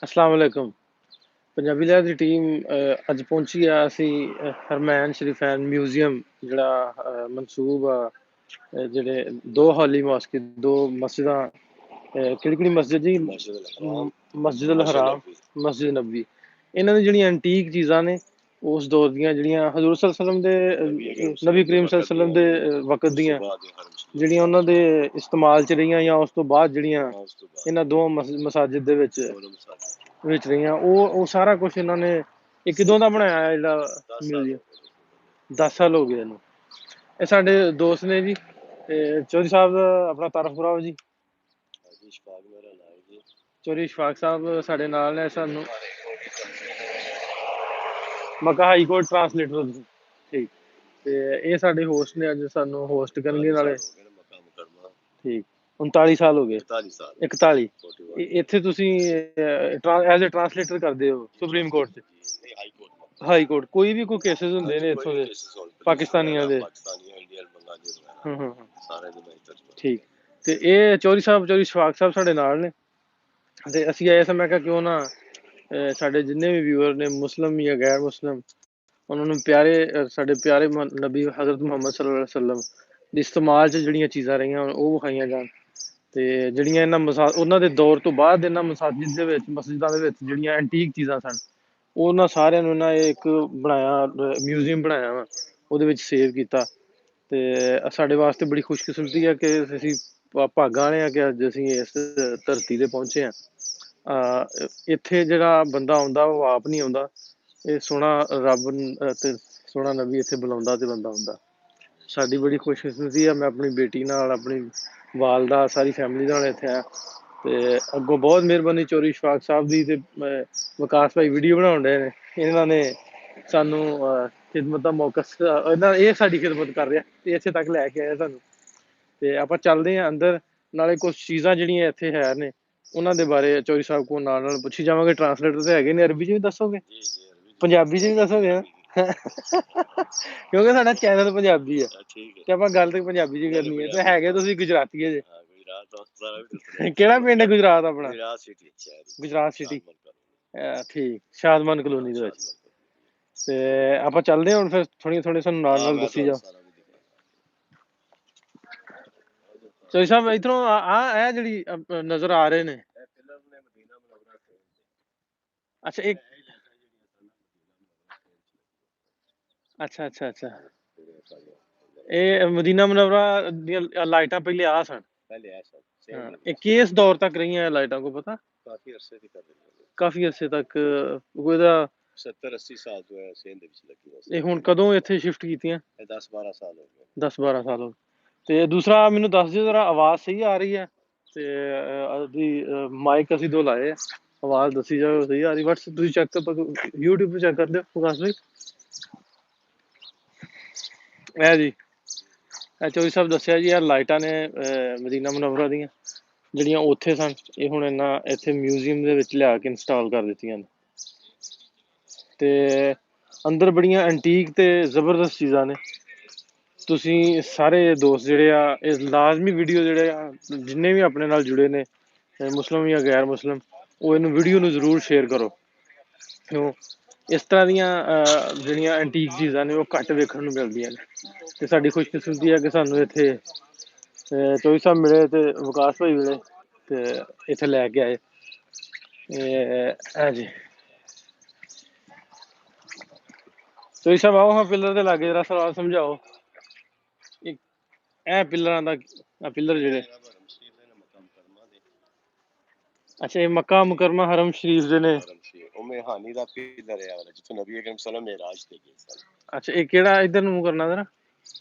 अस्सलाम वालेकुम। ਪੰਜਾਬੀ ਲਹਿਰ ਦੀ ਟੀਮ ਅੱਜ ਪਹੁੰਚੀ ਆ। ਅਸੀਂ ਹਰਮੈਨ ਸ਼ਰੀਫੈਨ ਮਿਊਜ਼ੀਅਮ ਜਿਹੜਾ ਮਨਸੂਬ ਆ, ਜਿਹੜੇ ਦੋ ਹਾਲੀ ਮosque, ਦੋ ਮਸਜਿਦਾਂ, ਕਿਹੜੀ ਕਿਹੜੀ ਮਸਜਿਦ ਜੀ? ਮਸਜਿਦ ਅਲ ਹਰਾਮ, ਮਸਜਿਦ ਨਬੀ। ਇਹਨਾਂ ਦੀ ਜਿਹੜੀਆਂ ਐਂਟੀਕ ਚੀਜ਼ਾਂ ਨੇ ਉਸ ਦੌਰ ਦੀਆਂ, ਜਿਹੜੀਆਂ ਹਜ਼ੂਰ ਸੱਲੱਲਾਹੁ ਅਲੈਹਿ ਵਸੱਲਮ ਦੇ, ਨਬੀ ਕਰੀਮ ਸੱਲੱਲਾਹੁ ਅਲੈਹਿ ਵਸੱਲਮ ਦੇ ਵਕਤ ਦੀਆਂ, ਜਿਹੜੀਆਂ ਉਹਨਾਂ ਦੇ ਇਸਤੇਮਾਲ 'ਚ ਰਹੀਆਂ ਜਾਂ ਉਸ ਤੋਂ ਬਾਅਦ ਜਿਹੜੀਆਂ ਇਹਨਾਂ ਦੋਵਾਂ ਮਸਾਜਿਦ ਦੇ ਵਿੱਚ ਰਹੀਆਂ, ਉਹ ਸਾਰਾ ਕੁਝ ਇਹਨਾਂ ਨੇ। ਇਹ ਕਿਦੋਂ ਦਾ ਬਣਾਇਆ ਜਿਹੜਾ ਮਿਊਜ਼ੀਅਮ? 10 ਸਾਲ ਹੋ ਗਏ ਇਹਨੂੰ। ਇਹ ਸਾਡੇ ਦੋਸਤ ਨੇ ਜੀ, ਤੇ ਚੌਧਰੀ ਸਾਹਿਬ ਆਪਣਾ ਤਾਰਫ ਕਰਾਓ ਜੀ। ਚੌਧਰੀ ਇਸ਼ਫਾਕ ਸਾਹਿਬ ਸਾਡੇ ਨਾਲ ਨੇ। ਸਾਨੂੰ ਮੱਕਾ ਹਾਈ ਕੋਰਟ ਟਰਾਂਸਲੇਟਰ, ਠੀਕ। ਤੇ ਇਹ ਸਾਡੇ ਹੋਸਟ ਨੇ, ਅੱਜ ਸਾਨੂੰ ਹੋਸਟ ਕਰਨਗੇ ਨਾਲੇ। ਠੀਕ, 39 ਸਾਲ ਹੋ ਗਏ। 41। ਇੱਥੇ ਤੁਸੀਂ ਐਜ਼ ਏ ਟਰਾਂਸਲੇਟਰ ਕਰਦੇ ਹੋ ਸੁਪਰੀਮ ਕੋਰਟ 'ਚ? High court. ਕੋਈ ਵੀ ਕੋਈ ਕੇਸਿਸ ਹੁੰਦੇ ਨੇ ਇੱਥੋਂ ਦੇ ਪਾਕਿਸਤਾਨੀਆਂ ਦੇ? ਠੀਕ। ਤੇ ਇਹ ਚੌਧਰੀ ਸਾਹਿਬ, ਚੌਧਰੀ ਇਸ਼ਫਾਕ ਸਾਹਿਬ ਸਾਡੇ ਨਾਲ ਨੇ। ਤੇ ਅਸੀਂ ਆਏ ਸਾਂ, ਮੈਂ ਕਿਹਾ ਕਿਉਂ ਨਾ ਸਾਡੇ ਜਿੰਨੇ ਵੀ ਵਿਊਅਰ ਨੇ, ਮੁਸਲਿਮ ਜਾਂ ਗੈਰ ਮੁਸਲਿਮ, ਉਹਨਾਂ ਨੂੰ ਪਿਆਰੇ, ਸਾਡੇ ਪਿਆਰੇ ਨਬੀ ਹਜ਼ਰਤ ਮੁਹੰਮਦ ਸੱਲੱਲਾਹੁ ਅਲੈਹਿ ਵਸੱਲਮ ਦੇ ਇਸਤੇਮਾਲ 'ਚ ਜਿਹੜੀਆਂ ਚੀਜ਼ਾਂ ਰਹੀਆਂ ਉਹ ਵਿਖਾਈਆਂ ਜਾਣ। ਤੇ ਜਿਹੜੀਆਂ ਇਹਨਾਂ ਉਹਨਾਂ ਦੇ ਦੌਰ ਤੋਂ ਬਾਅਦ ਇਹਨਾਂ ਮਸਾਜਿਦ ਦੇ ਵਿੱਚ, ਮਸਜਿਦਾਂ ਦੇ ਵਿੱਚ ਜਿਹੜੀਆਂ ਐਂਟੀਕ ਚੀਜ਼ਾਂ ਸਨ, ਉਹਨਾਂ ਸਾਰਿਆਂ ਨੂੰ ਇਹਨਾਂ ਇੱਕ ਬਣਾਇਆ, ਮਿਊਜ਼ੀਅਮ ਬਣਾਇਆ ਵਾ, ਉਹਦੇ ਵਿੱਚ ਸੇਵ ਕੀਤਾ। ਤੇ ਸਾਡੇ ਵਾਸਤੇ ਬੜੀ ਖੁਸ਼ਕਿਸਮਤੀ ਆ ਕਿ ਅਸੀਂ ਭਾਗਾਂ ਵਾਲੇ ਆ ਕਿ ਅੱਜ ਅਸੀਂ ਇਸ ਧਰਤੀ ਤੇ ਪਹੁੰਚੇ ਹਾਂ। ਇੱਥੇ ਜਿਹੜਾ ਬੰਦਾ ਆਉਂਦਾ ਉਹ ਆਪ ਨਹੀਂ ਆਉਂਦਾ, ਇਹ ਸੋਹਣਾ ਰੱਬ ਤੇ ਸੋਹਣਾ ਨਬੀ ਇੱਥੇ ਬੁਲਾਉਂਦਾ ਤੇ ਬੰਦਾ ਆਉਂਦਾ। ਸਾਡੀ ਬੜੀ ਖੁਸ਼ਕਿਸਮਤੀ ਆ। ਮੈਂ ਆਪਣੀ ਬੇਟੀ ਨਾਲ, ਆਪਣੀ ਵਾਲਦਾ, ਸਾਰੀ ਫੈਮਿਲੀ ਨਾਲ ਇੱਥੇ ਆਇਆ। ਤੇ ਅੱਗੋਂ ਬਹੁਤ ਮਿਹਰਬਾਨੀ ਚੌਧਰੀ ਇਸ਼ਫਾਕ ਸਾਹਿਬ ਦੀ, ਤੇ ਵਿਕਾਸ ਭਾਈ ਵੀਡੀਓ ਬਣਾਉਣ ਡਏ ਨੇ। ਇਹਨਾਂ ਨੇ ਸਾਨੂੰ ਖਿਦਮਤ ਦਾ ਮੌਕਾ, ਇਹ ਸਾਡੀ ਖਿਦਮਤ ਕਰ ਰਿਹਾ ਤੇ ਇੱਥੇ ਤੱਕ ਲੈ ਕੇ ਆਇਆ ਸਾਨੂੰ। ਤੇ ਆਪਾਂ ਚੱਲਦੇ ਹਾਂ ਅੰਦਰ, ਨਾਲੇ ਕੁਛ ਚੀਜ਼ਾਂ ਜਿਹੜੀਆਂ ਇੱਥੇ ਹੈ ਨੇ ਉਹਨਾਂ ਦੇ ਬਾਰੇ ਚੌਧਰੀ ਸਾਹਿਬ ਕੋਲ ਨਾਲ ਨਾਲ ਪੁੱਛੀ ਜਾਵਾਂਗੇ। ਟਰਾਂਸਲੇਟਰ ਤੇ ਹੈਗੇ ਨੇ, ਅਰਬੀ 'ਚ ਵੀ ਦੱਸੋਗੇ, ਪੰਜਾਬੀ 'ਚ ਵੀ ਦੱਸੋਗੇ? ਕਿਉਂਕਿ ਸਾਡਾ ਚੈਨਲ ਪੰਜਾਬੀ ਹੈ ਤੇ ਆਪਾਂ ਗੱਲ ਤੇ ਪੰਜਾਬੀ 'ਚ ਕਰਨੀ ਹੈ। ਤੇ ਹੈਗੇ ਤੁਸੀਂ ਗੁਜਰਾਤੀ ਜੇ? ਕਿਹੜਾ ਪਿੰਡ ਹੈ ਗੁਜਰਾਤ ਆਪਣਾ? ਗੁਜਰਾਤ ਸਿਟੀ, ਠੀਕ, ਸ਼ਾਦਮਾਨ ਕਲੋਨੀ ਦੇ ਵਿੱਚ। ਤੇ ਆਪਾਂ ਚੱਲਦੇ ਹਾਂ ਹੁਣ ਫਿਰ, ਥੋੜੀ ਸਾਨੂੰ ਨਾਲ ਨਾਲ ਦੱਸੀ ਜਾਓ। ਚੌਧਰੀ ਸਾਹਿਬ ਇੱਧਰੋਂ ਇਹ ਜਿਹੜੀ ਨਜ਼ਰ ਆ ਰਹੇ ਨੇ, ਅੱਛਾ ਇੱਕ, ਅੱਛਾ ਅੱਛਾ ਅੱਛਾ, ਇਹ ਮਦੀਨਾ ਮੁਨੱਵਰਾ ਦੀਆਂ ਲਾਈਟਾਂ ਪਹਿਲੇ ਆ ਸਨ? ਹਾਂ, ਇਹ ਕਿਸ ਦੌਰ ਤੱਕ ਰਹੀਆਂ ਲਾਈਟਾਂ, ਕੋ ਪਤਾ? ਕਾਫੀ ਅਰਸੇ ਤੱਕ। ਉਹਦਾ 70-80 ਸਾਲ ਤੋਂ ਹੈ ਸਿੰਧ ਵਿੱਚ ਲੱਗੀ ਹੋਈ। ਇਹ ਹੁਣ ਕਦੋਂ ਇੱਥੇ ਸ਼ਿਫਟ ਕੀਤੀਆਂ? 10-12 ਸਾਲ ਹੋ ਗਏ। 10-12 ਸਾਲ ਹੋ ਗਏ। ਤੇ ਦੂਸਰਾ ਮੈਨੂੰ ਦੱਸ ਦਿਓ ਜਰਾ, ਆਵਾਜ਼ ਸਹੀ ਆ ਰਹੀ ਹੈ? ਤੇ ਉਹਦੀ ਮਾਈਕ ਅਸੀਂ ਦੋ ਲਾਏ ਆ, ਆਵਾਜ਼ ਦੱਸੀ ਜਾਓ ਸਹੀ ਆ ਰਹੀ? WhatsApp ਤੁਸੀਂ ਚੈੱਕ YouTube 'ਤੇ ਚੈੱਕ ਕਰ ਦਿਓ ਵਿਕਾਸ ਭਾਈ। ਇਹ ਜੀ, ਇਹ ਚੌਧਰੀ ਸਾਹਿਬ ਦੱਸਿਆ ਜੀ, ਇਹ ਲਾਈਟਾਂ ਨੇ ਮਦੀਨਾ ਮੁਨੱਵਰਾ ਦੀਆਂ, ਜਿਹੜੀਆਂ ਉੱਥੇ ਸਨ, ਇਹ ਹੁਣ ਇਹਨਾਂ ਇੱਥੇ ਮਿਊਜ਼ੀਅਮ ਦੇ ਵਿੱਚ ਲਿਆ ਕੇ ਇੰਸਟਾਲ ਕਰ ਦਿੱਤੀਆਂ ਨੇ। ਤੇ ਅੰਦਰ ਬੜੀਆਂ ਐਂਟੀਕ ਤੇ ਜ਼ਬਰਦਸਤ ਚੀਜ਼ਾਂ ਨੇ। ਤੁਸੀਂ ਸਾਰੇ ਦੋਸਤ ਜਿਹੜੇ ਆ, ਇਹ ਲਾਜ਼ਮੀ ਵੀਡੀਓ, ਜਿਹੜੇ ਆ ਜਿੰਨੇ ਵੀ ਆਪਣੇ ਨਾਲ ਜੁੜੇ ਨੇ, ਮੁਸਲਿਮ ਜਾਂ ਗੈਰ ਮੁਸਲਿਮ, ਉਹ ਇਹਨੂੰ ਵੀਡੀਓ ਨੂੰ ਜ਼ਰੂਰ ਸ਼ੇਅਰ ਕਰੋ। ਕਿਉਂ ਇਸ ਤਰ੍ਹਾਂ ਦੀਆਂ ਜਿਹੜੀਆਂ ਐਂਟੀਕ ਚੀਜ਼ਾਂ ਨੇ ਉਹ ਘੱਟ ਵੇਖਣ ਨੂੰ ਮਿਲਦੀਆਂ ਨੇ। ਤੇ ਸਾਡੀ ਖੁਸ਼ਕਿਸਮਤੀ ਹੈ ਕਿ ਸਾਨੂੰ ਇੱਥੇ ਚੌਧਰੀ ਸਾਹਿਬ ਮਿਲੇ ਤੇ ਵਿਕਾਸ ਭਾਈ ਮਿਲੇ ਤੇ ਇੱਥੇ ਲੈ ਕੇ ਆਏ। ਜੀ ਚੌਧਰੀ ਸਾਹਿਬ ਆਓ ਹਾਂ, ਪਿੱਲਰ ਦੇ ਲਾਗੇ ਜਰਾ ਸਵਾਲ ਸਮਝਾਓ। ਇਹ ਪਿੱਲਰਾਂ ਦਾ, ਪਿੱਲਰ ਜਿਹੜੇ, ਅੱਛਾ ਇਹ ਮੱਕਾ ਮੁਕਰਮਾ ਹਰਮ ਸ਼ਰੀਫ ਦੇ ਨੇ? ਹਾਨੀ ਦਾ ਪਿੱਲਰ ਹੈ ਜਿੱਥੇ ਨਬੀ ਅਕਰਮ ਸੱਲੱਲਾਹੁ ਅਲੈਹਿ ਵਸੱਲਮ ਮਿਰਾਜ ਤੇ ਗਏ ਸਨ। ਅੱਛਾ ਇਹ ਕਿਹੜਾ, ਇੱਧਰ ਨੂੰ ਕਰਨਾ ਜਰਾ,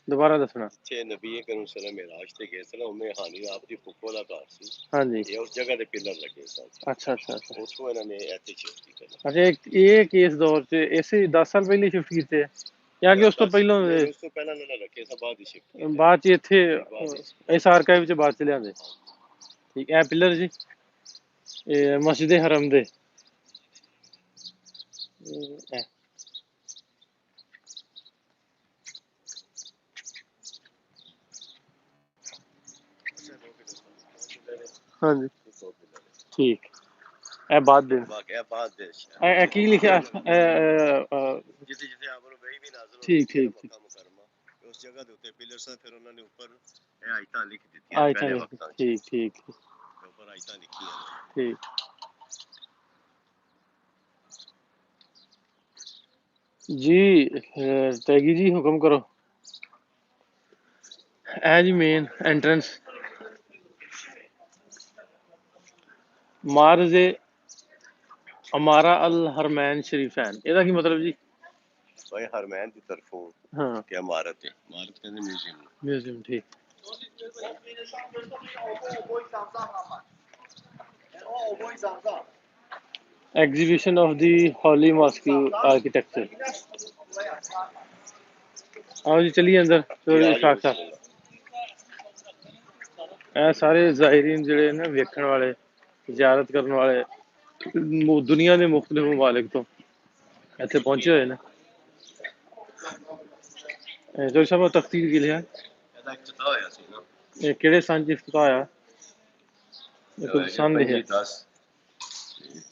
ਦੁਬਾਰਾ ਦੱਸਣਾ। ਜਿੱਥੇ ਨਬੀ ਅਕਰਮ ਸੱਲੱਲਾਹੁ ਅਲੈਹਿ ਵਸੱਲਮ ਮਿਰਾਜ ਤੇ ਗਏ ਸਨ, ਉਮੇ ਹਾਨੀ ਆਪ ਦੀ ਫੁੱਫੋ ਦਾ ਘਰ ਸੀ। ਹਾਂਜੀ, ਇਹ ਉਸ ਜਗ੍ਹਾ ਤੇ ਪਿੱਲਰ ਲੱਗੇ ਸਨ। ਅੱਛਾ ਅੱਛਾ ਅੱਛਾ, ਉੱਥੋਂ ਇਹਨਾਂ ਨੇ ਇੱਥੇ ਸ਼ਿਫਟ ਕੀਤਾ। ਅੱਛਾ ਇਹ ਕਿਸ ਦੌਰ 'ਚ, ਇਸੇ 10 ਸਾਲ ਪਹਿਲੇ ਸ਼ਿਫਟ ਕੀਤੇ ਜਾਂ ਕਿ ਉਸ ਤੋਂ ਪਹਿਲਾਂ? ਉਸ ਤੋਂ ਪਹਿਲਾਂ ਇਹਨਾਂ ਨੇ ਰੱਖੇ ਸਨ, ਬਾਅਦ ਹੀ ਸ਼ਿਫਟ, ਬਾਅਦ 'ਚ ਇੱਥੇ ਇਸ ਆਰਕਾਈਵ 'ਚ ਬਾਅਦ 'ਚ ਲਿਆਂਦੇ। ਠੀਕ, ਇਹ ਪਿੱਲਰ ਜੀ ਇਹ ਮਸਜਿਦ ਹਰਮ ਦੇ। ਹਾਂਜੀ ਦੋ ਪਿਲਰ ਨੇ। ਠੀਕ ਇਹ ਬਾਅਦ ਦੇ ਬਾਕੀ ਇਹ ਬਾਅਦ ਦੇ ਇਹ ਕੀ ਲਿਖਿਆ ਜਿੱਥੇ ਜਿੱਥੇ ਆਪ ਨੂੰ ਵਹੀ ਵੀ ਨਾਜ਼ਰ ਹੁੰਦੀ ਠੀਕ ਸੀ ਨਾ ਠੀਕ ਠੀਕ ਮੱਕਾ ਮੁਕਰਮਾ ਉਸ ਜਗ੍ਹਾ ਦੇ ਉੱਤੇ ਪਿਲਰ ਸਨ ਫਿਰ ਉਹਨਾਂ ਨੇ ਉੱਪਰ ਇਹ ਆਇਤਾਂ ਲਿਖ ਦਿੱਤੀਆਂ ਆਈ ਪਹਿਲੇ ਤਾਂ ਵਕਤਾਂ 'ਚ ਠੀਕ ਠੀਕ ਉੱਪਰ ਆਇਤਾਂ ਲਿਖੀਆਂ ਨੇ। ਠੀਕ ਜੀ ਤੈਗੀ ਜੀ ਹੁਕਮ ਕਰੋ ਇਹ ਜੀ ਮੇਨ ਐਂਟਰੈਂਸ ਮਾਰਜ਼ ਅਮਾਰਾ ਅਲ ਹਰਮੈਨ ਸ਼ਰੀਫੈਨ ਇਹਦਾ ਕੀ ਮਤਲਬ ਜੀ भाई हरमैन की तरफों ਹਾਂ क्या इमारत है इमारत कहते म्यूजियम ਮਿਊਜ਼ੀਅਮ ਠੀਕ exhibition of the Holi mask architecture ਆਓ ਜੀ ਚਲੀਏ ਅੰਦਰ ਚੋਰੀ ਸ਼ਾਖ ਸਾਹਿਬ ਇਹ ਸਾਰੇ ਜ਼ਾਇਰੀਨ ਜਿਹੜੇ ਨੇ ਵੇਖਣ ਵਾਲੇ ਜ਼ਿਆਰਤ ਕਰਨ ਵਾਲੇ ਦੁਨੀਆ ਦੇ ਮੁxtਲਿਫ ਮਮਾਲਿਕ ਤੋਂ ਇੱਥੇ ਪਹੁੰਚੇ ਹੋਏ ਨੇ ਚੋਰੀ ਸਾਹਿਬ ਤਖਤੀ ਕੀ ਲਿਆ ਇਹਦਾ ਇਫਤਤਾਹ ਹੋਇਆ ਸੀ ਨਾ ਇਹ ਕਿਹੜੇ ਸੰਨ ਚ ਇਫਤਤਾਹ ਹੋਇਆ ਇਹ ਕੁਝ ਸੰਨ ਲਿਖਿਆ 10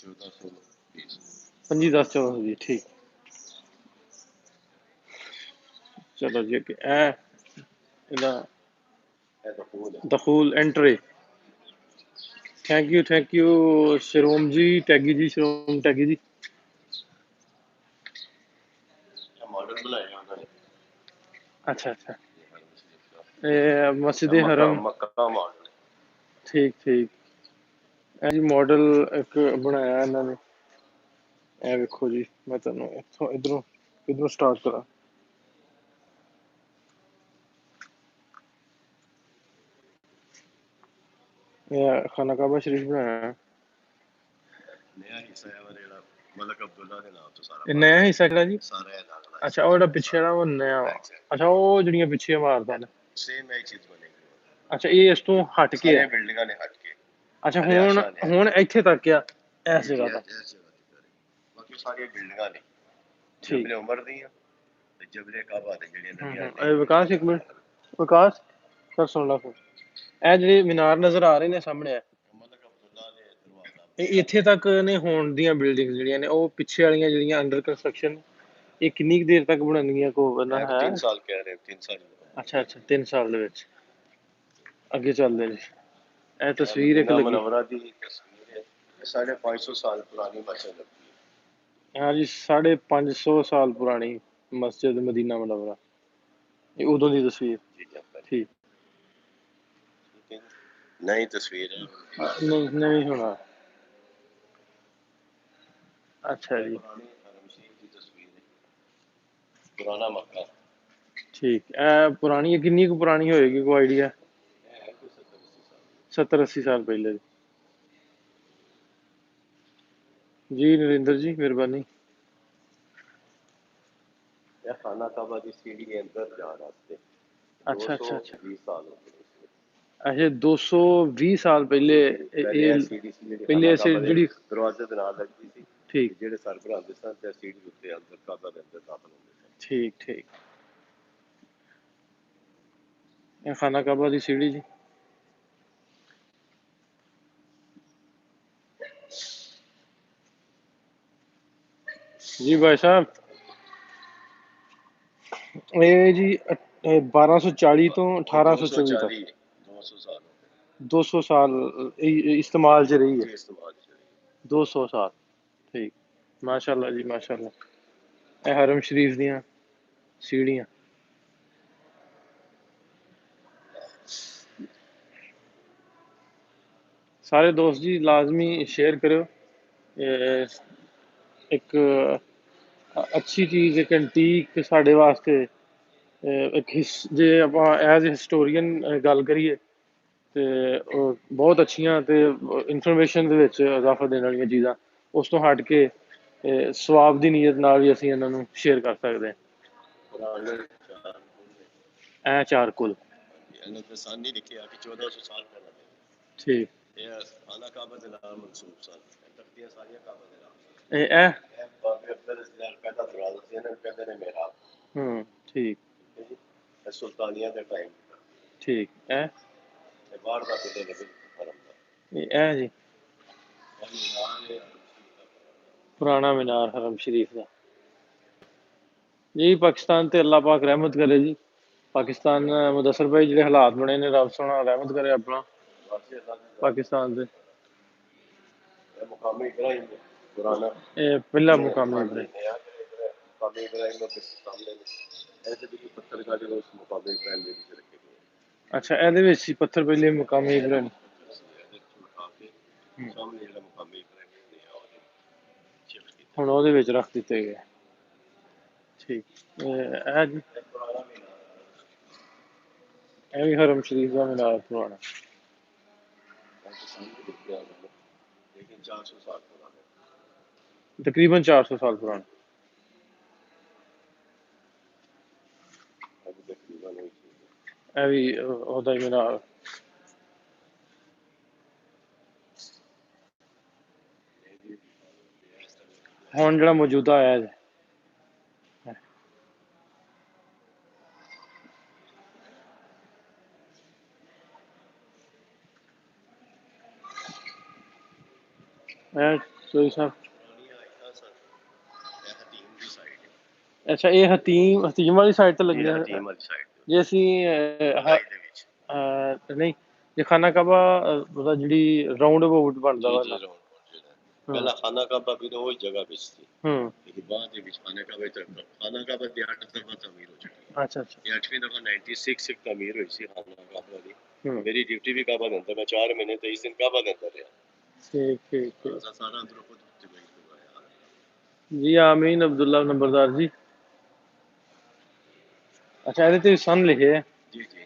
1420 25/10/14 ਜੀ ਠੀਕ ਚਲੋ ਜੀ ਅੱਗੇ ਇਹ ਇਹਦਾ ਇਹ ਤਾਂ ਖੂਦ ਹੈ ਦਖੂਲ ਐਂਟਰੀ ਥੈਂਕ ਯੂ ਸ਼ਰੋਮ ਜੀ ਟੈਗੀ ਜੀ ਸ਼ਰੋਮ ਟੈਗੀ ਜੀ ਇਹ ਮਾਡਲ ਬਣਾਇਆ ਉਹਨਾਂ ਨੇ ਅੱਛਾ ਅੱਛਾ ਇਹ ਮਸਜਿਦ ਹਰਮ ਮੱਕਾ ਮਾਡਲ ਠੀਕ ਠੀਕ ਇਹ ਜੀ ਮਾਡਲ ਇੱਕ ਬਣਾਇਆ ਇਹਨਾਂ ਨੇ ਇਹ ਵੇਖੋ ਜੀ ਮੈਂ ਤੁਹਾਨੂੰ ਇੱਥੋਂ ਇਧਰੋਂ ਸਟਾਰਟ ਕਰਾਂ ਇਹ ਖਾਨਾ ਕਾਬਾ ਸ਼ਰੀਫ ਬਣਾਇਆ ਨया हिस्सा है ਜਿਹੜਾ ਮਲਕ ਅਬਦੁੱਲਾ ਦੇ ਨਾਮ ਤੋਂ ਸਾਰਾ ਇਹ ਨया ਹਿੱਸਾ ਕਿਹੜਾ ਜੀ ਸਾਰਾ ਇਹ ਅਲੱਗ ਅੱਛਾ ਉਹ ਜਿਹੜਾ ਪਿੱਛੇ ਵਾਲਾ ਉਹ ਨया ਵਾ ਅੱਛਾ ਉਹ ਜਿਹੜੀਆਂ ਪਿੱਛੇ ਇਮਾਰਤਾਂ ਨੇ ਸੇਮ ਇਹ ਚੀਜ਼ ਬਣੇਗੀ ਅੱਛਾ ਇਹ ਇਸ ਤੋਂ ਹਟ ਕੇ ਸਾਰੀਆਂ ਹੈ ਬਿਲਡਿੰਗਾਂ ਨੇ ਹਟ ਕੇ ਅੱਛਾ ਹੁਣ ਇੱਥੇ ਤੱਕ ਆ ਇਸ ਜਗ੍ਹਾ ਤੱਕ ਇਸ ਜਗ੍ਹਾ ਤੇ ਬਾਕੀ ਸਾਰੀਆਂ ਬਿਲਡਿੰਗਾਂ ਨੇ ਠੀਕ ਜਬਲੇ ਉਮਰ ਦੀਆਂ ਤੇ ਜਬਲੇ ਕਾਬਾ ਤੇ ਜਿਹੜੀਆਂ ਨਦੀਆਂ ਇਹ ਵਿਕਾਸ ਇੱਕ ਮਿੰਟ ਵਿਕਾਸ ਸਰ ਸੁਣ ਲਾ ਇਹ ਜਿਹੜੇ ਮੀਨਾਰ ਨਜ਼ਰ ਆ ਰਹੇ ਨੇ ਸਾਹਮਣੇ ਮਲਕ ਅਬਦੁੱਲਾ ਦੇ ਦਰਵਾਜ਼ਾ ਇਹ ਇੱਥੇ ਤੱਕ ਨੇ ਹੋਣ ਦੀਆਂ ਬਿਲਡਿੰਗਸ ਜਿਹੜੀਆਂ ਨੇ ਉਹ ਪਿੱਛੇ ਵਾਲੀਆਂ ਜਿਹੜੀਆਂ ਅੰਡਰ ਕੰਸਟਰਕਸ਼ਨ ਇਹ ਕਿੰਨੀ ਕੁ ਦੇਰ ਤੱਕ ਬਣਨਗੀਆਂ ਕੋ ਨਾ ਹੈ 3 ਸਾਲ ਕਹਿ ਰਹੇ 3 ਸਾਲ ਅੱਛਾ 3 ਸਾਲ ਦੇ ਵਿੱਚ ਅੱਗੇ ਚੱਲਦੇ ਨੇ ਇਹ ਤਸਵੀਰ ਇੱਕ ਲੱਗੀ ਮਨਵਰਾ ਦੀ ਤਸਵੀਰ ਹੈ 550 ਸਾਲ ਪੁਰਾਣੀ ਮਸਜਿਦ ਹੈ ਹਾਂ ਜੀ 550 ਸਾਲ ਪੁਰਾਣੀ ਮਸਜਿਦ ਮਦੀਨਾ ਮੁਨੱਵਰਾ ਇਹ ਉਦੋਂ ਦੀ ਤਸਵੀਰ ਠੀਕ ਨਈ ਤਸਵੀਰ ਹੈ ਨਹੀਂ ਹੋਣਾ ਅੱਛਾ ਜੀ ਪੁਰਾਣੀ ਹਰਮ ਸ਼ਰੀਫ ਦੀ ਤਸਵੀਰ ਹੈ ਪੁਰਾਣਾ ਮੱਕਾ ਠੀਕ ਇਹ ਪੁਰਾਣੀ ਹੈ ਕਿੰਨੀ ਕੁ ਪੁਰਾਣੀ ਹੋਏਗੀ ਕੋਈ ਆਈਡੀਆ 70-80 ਸਾਲ ਪਹਿਲੇ ਜੀ ਨਰਿੰਦਰ ਜੀ ਮਿਹਰਬਾਨੀ ਇਹ ਖਾਨਾ ਕਾਬਾ ਦੀ ਸੀੜੀ ਦੇ ਅੰਦਰ ਜਾਣ ਵਾਸਤੇ ਅੱਛਾ 220 ਸਾਲ ਹੋ ਗਏ ਅੱਛਾ 220 ਸਾਲ ਪਹਿਲੇ ਇਹ ਸੀੜੀ ਸੀ ਪਹਿਲੇ ਜਿਹੜੀ ਦਰਵਾਜ਼ੇ ਦੇ ਨਾਲ ਲੱਗਦੀ ਸੀ ਠੀਕ ਜਿਹੜੇ ਸਰਬਰਾਹ ਸਨ ਤੇ ਸੀੜੀ ਉੱਤੇ ਅੰਦਰ ਕਾਬਾ ਦੇ ਅੰਦਰ ਦਾਖਲ ਹੁੰਦੇ ਸਨ ਠੀਕ ਇਹ ਖਾਨਾ ਕਾਬਾ ਦੀ ਸੀੜੀ ਜੀ जी भाई साहब ਇਹ ਜੀ 1240 ਤੋਂ 1824 ਤੱਕ 200 ਸਾਲ 200 ਸਾਲ ਇਸਤੇਮਾਲ 'ਚ ਰਹੀ ਹੈ ਇਸਤੇਮਾਲ 200 ਸਾਲ ਠੀਕ ਮਾਸ਼ਾਅੱਲਾ ਜੀ ਮਾਸ਼ਾਅੱਲਾ ਇਹ ਹਰਮ ਸ਼ਰੀਫ ਦੀਆਂ ਸੀੜੀਆਂ ਸਾਰੇ ਦੋਸਤ ਜੀ ਲਾਜ਼ਮੀ ਸ਼ੇਅਰ ਕਰਿਓ ਇੱਕ ਅੱਛੀ ਚੀਜ਼ ਇੱਕ ਐਂਟੀਕ ਸਾਡੇ ਵਾਸਤੇ ਇੱਕ ਜੇ ਆਪਾਂ ਐਜ਼ ਏ ਹਿਸਟੋਰੀਅਨ ਗੱਲ ਕਰੀਏ ਤੇ ਬਹੁਤ ਅੱਛੀਆਂ ਤੇ ਇਨਫੋਰਮੇਸ਼ਨ ਦੇ ਵਿੱਚ ਇਜ਼ਾਫਾ ਦੇਣ ਵਾਲੀਆਂ ਚੀਜ਼ਾਂ ਉਸ ਤੋਂ ਹਟ ਕੇ ਸਵਾਬ ਦੀ ਨੀਅਤ ਨਾਲ ਵੀ ਅਸੀਂ ਇਹਨਾਂ ਨੂੰ ਸ਼ੇਅਰ ਕਰ ਸਕਦੇ ਹਾਂ ਇਹ ਚਾਰ ਕੁੱਲ ਇਹਨੇ ਤੇ ਸਾਨੀ ਲਿਖਿਆ ਕਿ 1400 ਸਾਲ ਪਹਿਲਾਂ ਠੀਕ ਇਹ ਖਾਨਾ ਕਾਬਾ ਦੇ ਨਾਲ ਮਨਸੂਬ ਸਨ ਤਖਤੀਆਂ ਸਾਰੀਆਂ ਕਾਬਾ ਦੇ ਨਾਲ ਇਹ ਬਾਬੇ ਅਬਦੁਲ ਇਸਲਾਮ ਪਹਿਲਾ ਦਰਵਾਜ਼ਾ ਸੀ ਇਹਨਾਂ ਨੂੰ ਕਹਿੰਦੇ ਨੇ ਮਿਹਰਾਬ ਠੀਕ ਇਹ ਸੁਲਤਾਨੀਆਂ ਦੇ ਟਾਈਮ ਠੀਕ ਇਹ ਬਾਹਰ ਦਾ ਪਿੱਲੇ ਨੇ ਹਰਮ ਦਾ ਇਹ ਜੀ ਪੁਰਾਣਾ ਮੀਨਾਰ ਹਰਮ ਸ਼ਰੀਫ ਦਾ ਜੀ। ਪਾਕਿਸਤਾਨ ਤੇ ਅੱਲਾਹ ਪਾਕ ਰਹਿਮਤ करे जी। पाकिस्तान मुदस्सर भाई ਜਿਹੜੇ ਹਾਲਾਤ ਬਣੇ ਨੇ ਰੱਬ ਸੋਹਣਾ ਰਹਿਮਤ ਕਰੇ ਆਪਣਾ ਪਾਕਿਸਤਾਨ ਦੇ। मुकामी इब्राहिम पुराना ਇਹ ਪਹਿਲਾ ਮੁਕਾਮੀ ਇਬਰਾਹਿਮ। मुकामी इब्राहिम के सामने ऐसे भी पत्थर का जो उस मुकामी इब्राहिम ने भी रखे हुए ਅੱਛਾ ਇਹਦੇ ਵਿੱਚ ਹੀ ਪੱਥਰ ਪਹਿਲੇ ਮੁਕਾਮੀ ਇਬਰਾਹਿਮ। सामने ਜਿਹੜਾ मुकामी इब्राहिम ने और ਹੁਣ ਉਹਦੇ ਵਿੱਚ ਰੱਖ ਦਿੱਤੇ ਗਏ। ਠੀਕ ਇਹ ਜੀ ਇਹ ਵੀ ਹਰਮ ਸ਼ਰੀਫ ਦਾ ਮੀਨਾਰ ਪੁਰਾਣਾ। लेकिन 400 साल पुराना ਤਕਰੀਬਨ 400 ਸਾਲ ਪੁਰਾਣਾ। अभी तकरीबन वही चीज ਇਹ ਵੀ ਉਹਦਾ ਹੀ ਮੀਨਾਰ। ਹੁਣ ਜਿਹੜਾ ਮੌਜੂਦਾ ਆਇਆ ਜੀ ਇਹ ਸੋਈ ਸਾਹਿਬ। ਅੱਛਾ ਇਹ ਹਤੀਮ ਵਾਲੀ ਸਾਈਡ ਤੇ ਲੱਗਿਆ। ਜੇ ਅਸੀਂ ਨਹੀਂ ਜੇ ਖਾਨਾ ਕਾਬਾ ਉਹਦਾ ਜਿਹੜੀ ਰਾਉਂਡ ਅਬਾਊਟ ਬਣਦਾ ਵਾ ਪਹਿਲਾਂ ਖਾਨਾ ਕਾਬਾ ਵੀ ਤਾਂ ਉਹੀ ਜਗ੍ਹਾ ਵਿੱਚ ਸੀ ਲੇਕਿਨ ਬਾਅਦ ਦੇ ਵਿੱਚ ਖਾਨਾ ਕਾਬਾ ਖਾਨਾ ਕਾਬਾ ਦੀ 8 ਦਫਾ ਤਮੀਰ ਹੋ ਚੁੱਕੀ ਹੈ। ਅੱਛਾ ਅੱਛਾ ਇਹ 8ਵੀਂ ਦਫਾ 96 ਇੱਕ ਤਮੀਰ ਹੋਈ ਸੀ ਖਾਨਾ ਕਾਬਾ ਦੀ। ਮੇਰੀ ਡਿਊਟੀ ਵੀ ਕਾਬਾ ਦੇ ਅੰਦਰ ਮੈਂ 4 ਮਹੀਨੇ 23 ਦਿਨ ਕਾਬਾ ਦੇ ਅੰਦਰ ਰਿਹਾ। ठीक ठीक ठीक सारा अंदर खुद करवाया जी। आमीन अब्दुल्ला नंबरदार जी। अच्छा ਇਹਦੇ ਤੇ सन लिखे है जी जी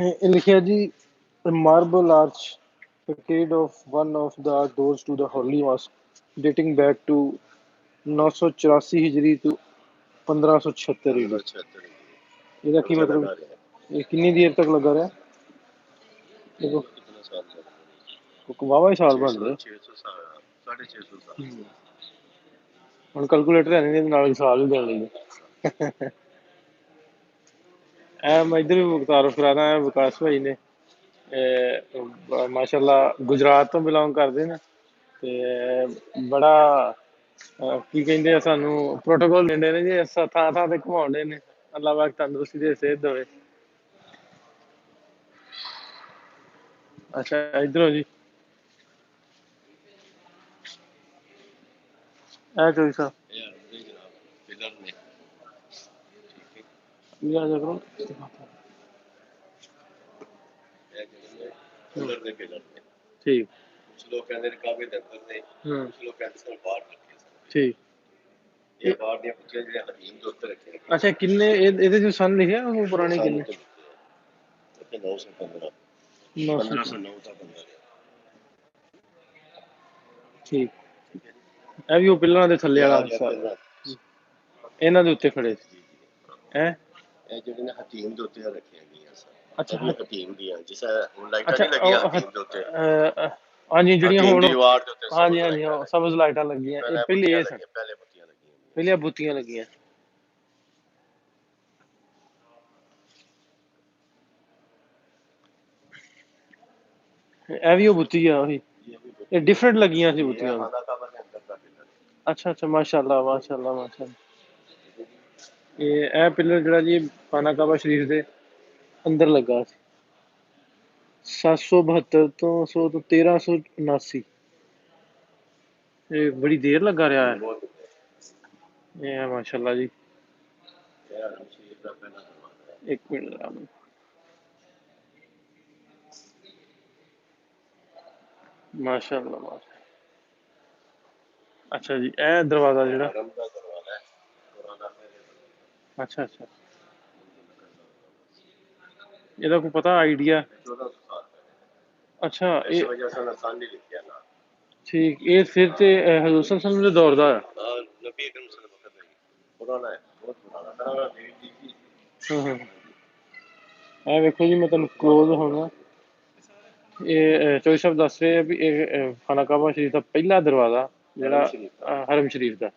ਇਹ ਲਿਖਿਆ ਜੀ marble arch facade of one of the doors to the holy mosque dating back to 984 Hijri to 1576 हिजरी। ਇਹਦਾ ਕੀ ਮਤਲਬ ਇਹ ਕਿੰਨੀ ਦੇਰ ਤੱਕ ਲੱਗਾ ਰਿਹਾ? ਦੇਖੋ ਵਾਹਵਾ ਹੀ ਸਾਲ ਬਣ ਗਏ। 650 ਸਾਲ ਹੁਣ ਕੈਲਕੂਲੇਟਰ ਹੈ ਨਹੀਂ ਨਾਲ ਸਾਲ ਵੀ ਦੇਣ ਲਈ। ਮੈਂ ਇੱਧਰ ਵੀ ਮੁਤਾਰਫ ਕਰਾਦਾ ਵਿਕਾਸ ਭਾਈ ਨੇ ਮਾਸ਼ਾਅੱਲਾ ਗੁਜਰਾਤ ਤੋਂ ਬਿਲੋਂਗ ਕਰਦੇ ਨੇ ਤੇ ਬੜਾ ਕੀ ਕਹਿੰਦੇ ਆ ਸਾਨੂੰ ਪ੍ਰੋਟੋਕੋਲ ਦਿੰਦੇ ਨੇ ਜੀ। ਥਾਂ ਥਾਂ ਤੇ ਘੁਮਾਉਂਦੇ ਨੇ। ਅੱਲਾਹ ਪਾਕ ਤੰਦਰੁਸਤੀ ਦੇ ਸਿਹਤ ਦੇਵੇ। ਅੱਛਾ ਇੱਧਰੋਂ ਜੀ ਇਹ ਚੋਈ ਸਾਹਿਬ ਲਿਆ ਜਾ ਕਰੋ। ਠੀਕ कुछ लोग कहते हैं काबे दे अंदर ने कुछ लोग कहते हैं बाहर रखे ठीक ये बाहर दी पुछे ਜਿਹੜੇ ਹਦੀਮ ਦੇ ਉੱਤੇ ਰੱਖੇ ਨੇ। ਅੱਛਾ ਕਿੰਨੇ ਇਹਦੇ ਚ सन ਲਿਖਿਆ ਉਹ ਪੁਰਾਣੇ ਕਿੰਨੇ? 915 1509 ਤੱਕ ਬੰਦਾ ਰਿਹਾ। ਠੀਕ ਇਹ ਵੀ ਉਹ ਪਿੱਲਰਾਂ ਦੇ ਥੱਲੇ ਵਾਲਾ ਹਿੱਸਾ ਇਹਨਾਂ ਦੇ ਉੱਤੇ ਖੜੇ ਸੀ। ਇਹ ਜਿਹੜੇ ਨੇ ਹਕੀਮ ਦੇ ਉੱਤੇ ਰੱਖੀਆਂ ਗਈਆਂ ਸਨ। ਅੱਛਾ ਹਕੀਮ ਦੀਆਂ ਜਿਸ ਹੁਣ ਲਾਈਟਾਂ ਨਹੀਂ ਲੱਗੀਆਂ ਹਕੀਮ ਦੇ ਉੱਤੇ। ਹਾਂਜੀ ਜਿਹੜੀਆਂ ਹੁਣ ਦੀਵਾਰ ਦੇ ਉੱਤੇ ਹਾਂਜੀ ਹਾਂਜੀ ਸਬਜ਼ ਲਾਈਟਾਂ ਲੱਗੀਆਂ। ਇਹ ਪਹਿਲੇ ਇਹ ਸਨ ਪਹਿਲੀਆਂ ਬੁੱਤੀਆਂ ਲੱਗੀਆਂ। ਇਹ ਵੀ ਉਹ ਬੁੱਤੀ ਆ ਉਹੀ ਇਹ ਡਿਫਰੈਂਟ ਲੱਗੀਆਂ ਸੀ ਬੁੱਤੀਆਂ। ਅੱਛਾ ਅੱਛਾ ਮਾਸ਼ਾਅੱਲਾ ਮਾਸ਼ਾਅੱਲਾ ਮਾਸ਼ਾਅੱਲਾ। ਇਹ ਪਿੱਲਰ ਜਿਹੜਾ ਜੀ ਖਾਨਾ ਕਾਬਾ ਸ਼ਰੀਫ ਦੇ ਅੰਦਰ ਲੱਗਾ ਸੀ 772 ਤੋਂ 1379। ਇਹ ਬੜੀ ਦੇਰ ਲੱਗਾ ਰਿਹਾ ਹੈ। ਇਹ ਮਾਸ਼ਾਅੱਲਾ ਜੀ। ਇੱਕ ਮਿੰਟ ਮਾਸ਼ਾਅੱਲਾ ਮਾਸ਼ਾਅੱਲਾ। ਅੱਛਾ ਜੀ ਇਹ ਦਰਵਾਜ਼ਾ ਜਿਹੜਾ ਅੱਛਾ ਅੱਛਾ ਇਹਦਾ ਕੋਈ ਪਤਾ ਆਈਡੀਆ? ਅੱਛਾ ਇਹ ਠੀਕ ਇਹ ਫਿਰ ਤੇ ਹਜ਼ੂਰ ਸੱਲੱਲਾਹੁ ਦੇ ਦੌਰ ਦਾ ਹੈ। ਇਹ ਵੇਖੋ ਜੀ ਮੈਂ ਤੁਹਾਨੂੰ ਕਲੋਜ਼ ਹੋਣਾ। ਇਹ ਚੌਧਰੀ ਸਾਹਿਬ ਦੱਸ ਰਹੇ ਆ ਵੀ ਇਹ ਖਾਨਾ ਕਾਬਾ ਸ਼ਰੀਫ ਦਾ ਪਹਿਲਾ ਦਰਵਾਜ਼ਾ ਜਿਹੜਾ ਹਰਮ ਸ਼ਰੀਫ ਦਾ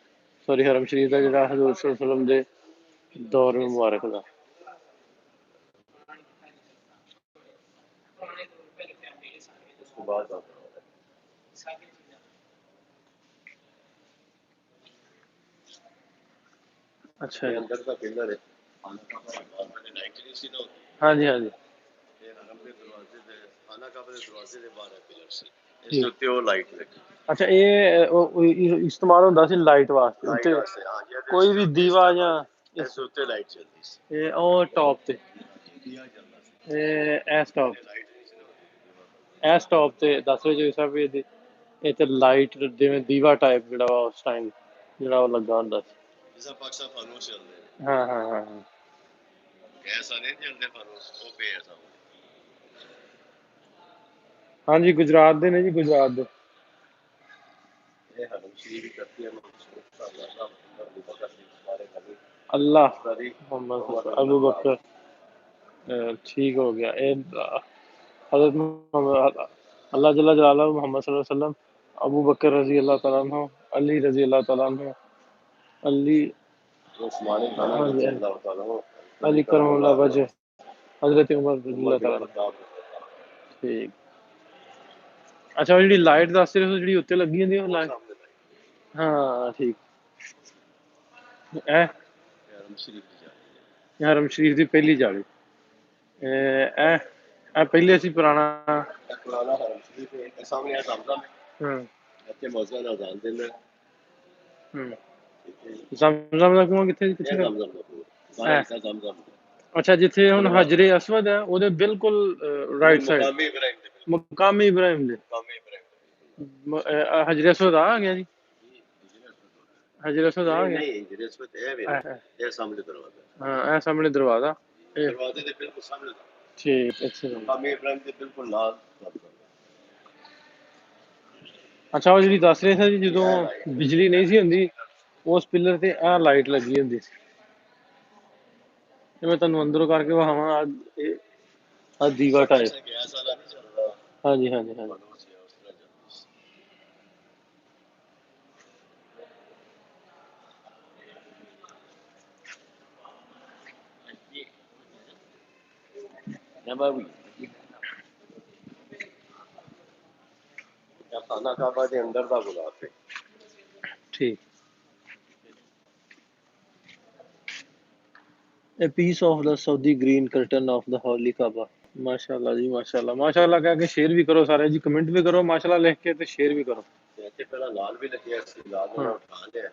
ਹਰਮ ਸ਼ਰੀਫ ਦਾ ਜਿਹੜਾ ਹਜ਼ੂਰ ਸੱਲੱਲਾਹੁ ਦੇ ਦੌਰ ਮੁਬਾਰਕ ਦਾ। बाद आता अच्छा है जी। अंदर का पिलर है खाना का बाद में लाइट नहीं सी ना होती हाँ जी, हाँ जी। ये हरम के दरवाजे से खाना का दरवाजे से बाहर है पिलर से इस ठीक। उत्ते वो लाइट लगी अच्छा ये इस्तेमाल ਹੁੰਦਾ ਸੀ ਲਾਈਟ ਵਾਸਤੇ लाइट ਉੱਤੇ वास्ते हां ये ਕੋਈ ਵੀ ਦੀਵਾ ਜਾਂ इस उत्ते लाइट चलती सी ਇਹ ਉਹ ਟੌਪ ਤੇ दिया चलता सी ਇਹ ਸਟਾਪ लाइट नहीं सी ना होती ਇਹ ਸਟਾਪ ਤੇ ਦੱਸ ਵਜੇ ਸਾਹਿਬ ਇਹਦੀ ਇਹ ਤੇ ਲਾਈਟ ਜਿਵੇਂ ਦੀਵਾ ਟਾਈਪ ਜਿਹੜਾ ਵਾ ਉਸ ਟਾਈਮ ਜਿਹੜਾ ਉਹ ਲੱਗਾ ਹੁੰਦਾ ਸੀ। जैसा पाकिस्तान फानूस चलते हैं ਹਾਂ ਹਾਂ ਹਾਂ ਹਾਂ। गैस नहीं चलते फानूस वो पे है सामने ਹਾਂਜੀ ਗੁਜਰਾਤ ਦੇ ਨੇ ਜੀ ਗੁਜਰਾਤ ਦੇ। ये हरम शरीफ की करती है मंसूर अल्लाह का अबू बकर हमारे नबी अल्लाह सॉरी मोहम्मद अबू बकर ठीक हो गया ये हज़रत अल्लाह जल्ला जलालहू मोहम्मद सल्लल्लाहु अलैहि वसल्लम अबू बकर रजी अल्लाह तआला अन्हु अली रजी अल्लाह तआला अन्हु अली उस्मान खान हाँ जी रज़ी अल्लाह तआला हो अली करमुल्लाह वजह हज़रत उमर रजी उमर अल्लाह बिन तआला खत्ताब ठीक। अच्छा वो ਜਿਹੜੀ ਲਾਈਟ ਦੱਸ ਰਹੇ ਹੋ ਜਿਹੜੀ ਉੱਤੇ ਲੱਗੀ ਹੁੰਦੀ ਉਹ ਲਾਈਟ सामने लाइट ਹਾਂ ਠੀਕ ਇਹ हरम शरीफ की जाती ਹਰਮ ਸ਼ਰੀਫ ਦੀ ਪਹਿਲੀ ਜਾਲੀ ਇਹ ਪਹਿਲੇ ਸੀ ਪੁਰਾਣਾ है पुराना हरम शरीफ है के सामने है ज़मज़म ਹਾਂ अच्छे मौजूद अजान दिन में ਜ਼ਮਜ਼ਮ ਦਾ ਕੂਆ ਕਿੱਥੇ ये ਕਿੱਥੇ ज़मज़म का बाहर हिस्सा ज़मज़म ਅੱਛਾ ਜਿੱਥੇ ਹੁਣ ਹਜਰੇ ਅਸਵਦ ਹੈ ਉਹਦੇ ਬਿਲਕੁਲ ਰਾਈਟ ਸਾਈਡ मुकामी इब्राहिम ਮਕਾਮੀ ਇਬਰਾਹਿਮ ਦੇ मुकामी इब्राहिम ਹਜਰੇ ਅਸਵਦ आ गया जी हजरे असवद आ गया नहीं रिश्वत है भी ये सामने दरवाजा हाँ ਇਹ ਸਾਹਮਣੇ ਦਰਵਾਜ਼ਾ दरवाजे के बिल्कुल सामने ठीक अच्छा मुकामी इब्राहिम के बिल्कुल नाल ਅੱਛਾ ਉਹ ਜਿਹੜੀ ਦੱਸ ਰਹੇ ਸੀ ਜਦੋਂ ਬਿਜਲੀ ਨਹੀਂ ਸੀ ਹੁੰਦੀ ਉਸ ਪਿੱਲਰ ਤੇ ਆਹ ਲਾਈਟ ਲੱਗੀ ਹੁੰਦੀ ਸੀ ਮੈਂ ਤੁਹਾਨੂੰ ਅੰਦਰੋਂ ਕਰਕੇ ਵਹਾਵਾਂ ਇਹ ਆ ਦੀਵਾ ਟਾਈਪ गैस वाला नहीं चल रहा ਹਾਂਜੀ ਹਾਂਜੀ ਹਾਂਜੀ फानूस है उस तरह चलती नबावी या खाना काबा के अंदर दा गुलाब है ठीक A piece of the Saudi green curtain of the holy Kaaba माशाल्लाह जी माशाल्लाह माशाल्लाह कह के शेयर भी करो सारे जी कमेंट भी करो माशाल्लाह लिख के ते शेयर भी करो जैसे पहला लाल भी लगे ऐसे लाल वाला उठा लिया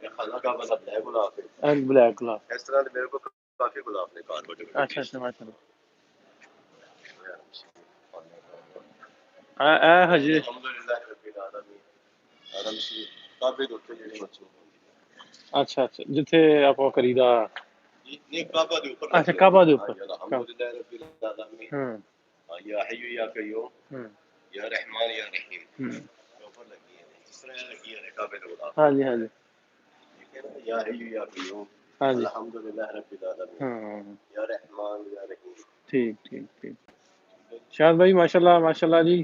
ये खाना काबा का ब्लैक गुलाब है एंड ब्लैक गुलाब इस तरह के मेरे को काफी गुलाब ने कार बटे अच्छा अच्छा माशाल्लाह आ हजरे अल्हम्दुलिल्लाह रब्बिल आलमीन आराम से काबे दे उत्ते जेडी मचूक होंदी अच्छा अच्छा जिथे आपको करीदा ये काबा दे ऊपर अच्छा काबा दे ऊपर अल्हम्दुलिल्लाह रब्बिल आलमीन या हय्यू या कय्यूम या रहमान या रहीम ऊपर लगी है जिस तरह लगी है काबे दे ऊपर हाँ जी हाँ जी या हय्यू या कय्यूम हाँ जी अल्हम्दुलिल्लाह रब्बिल आलमीन या रहमान या रहीम ठीक ठीक ठीक शायद भाई माशाल्लाह माशाल्लाह जी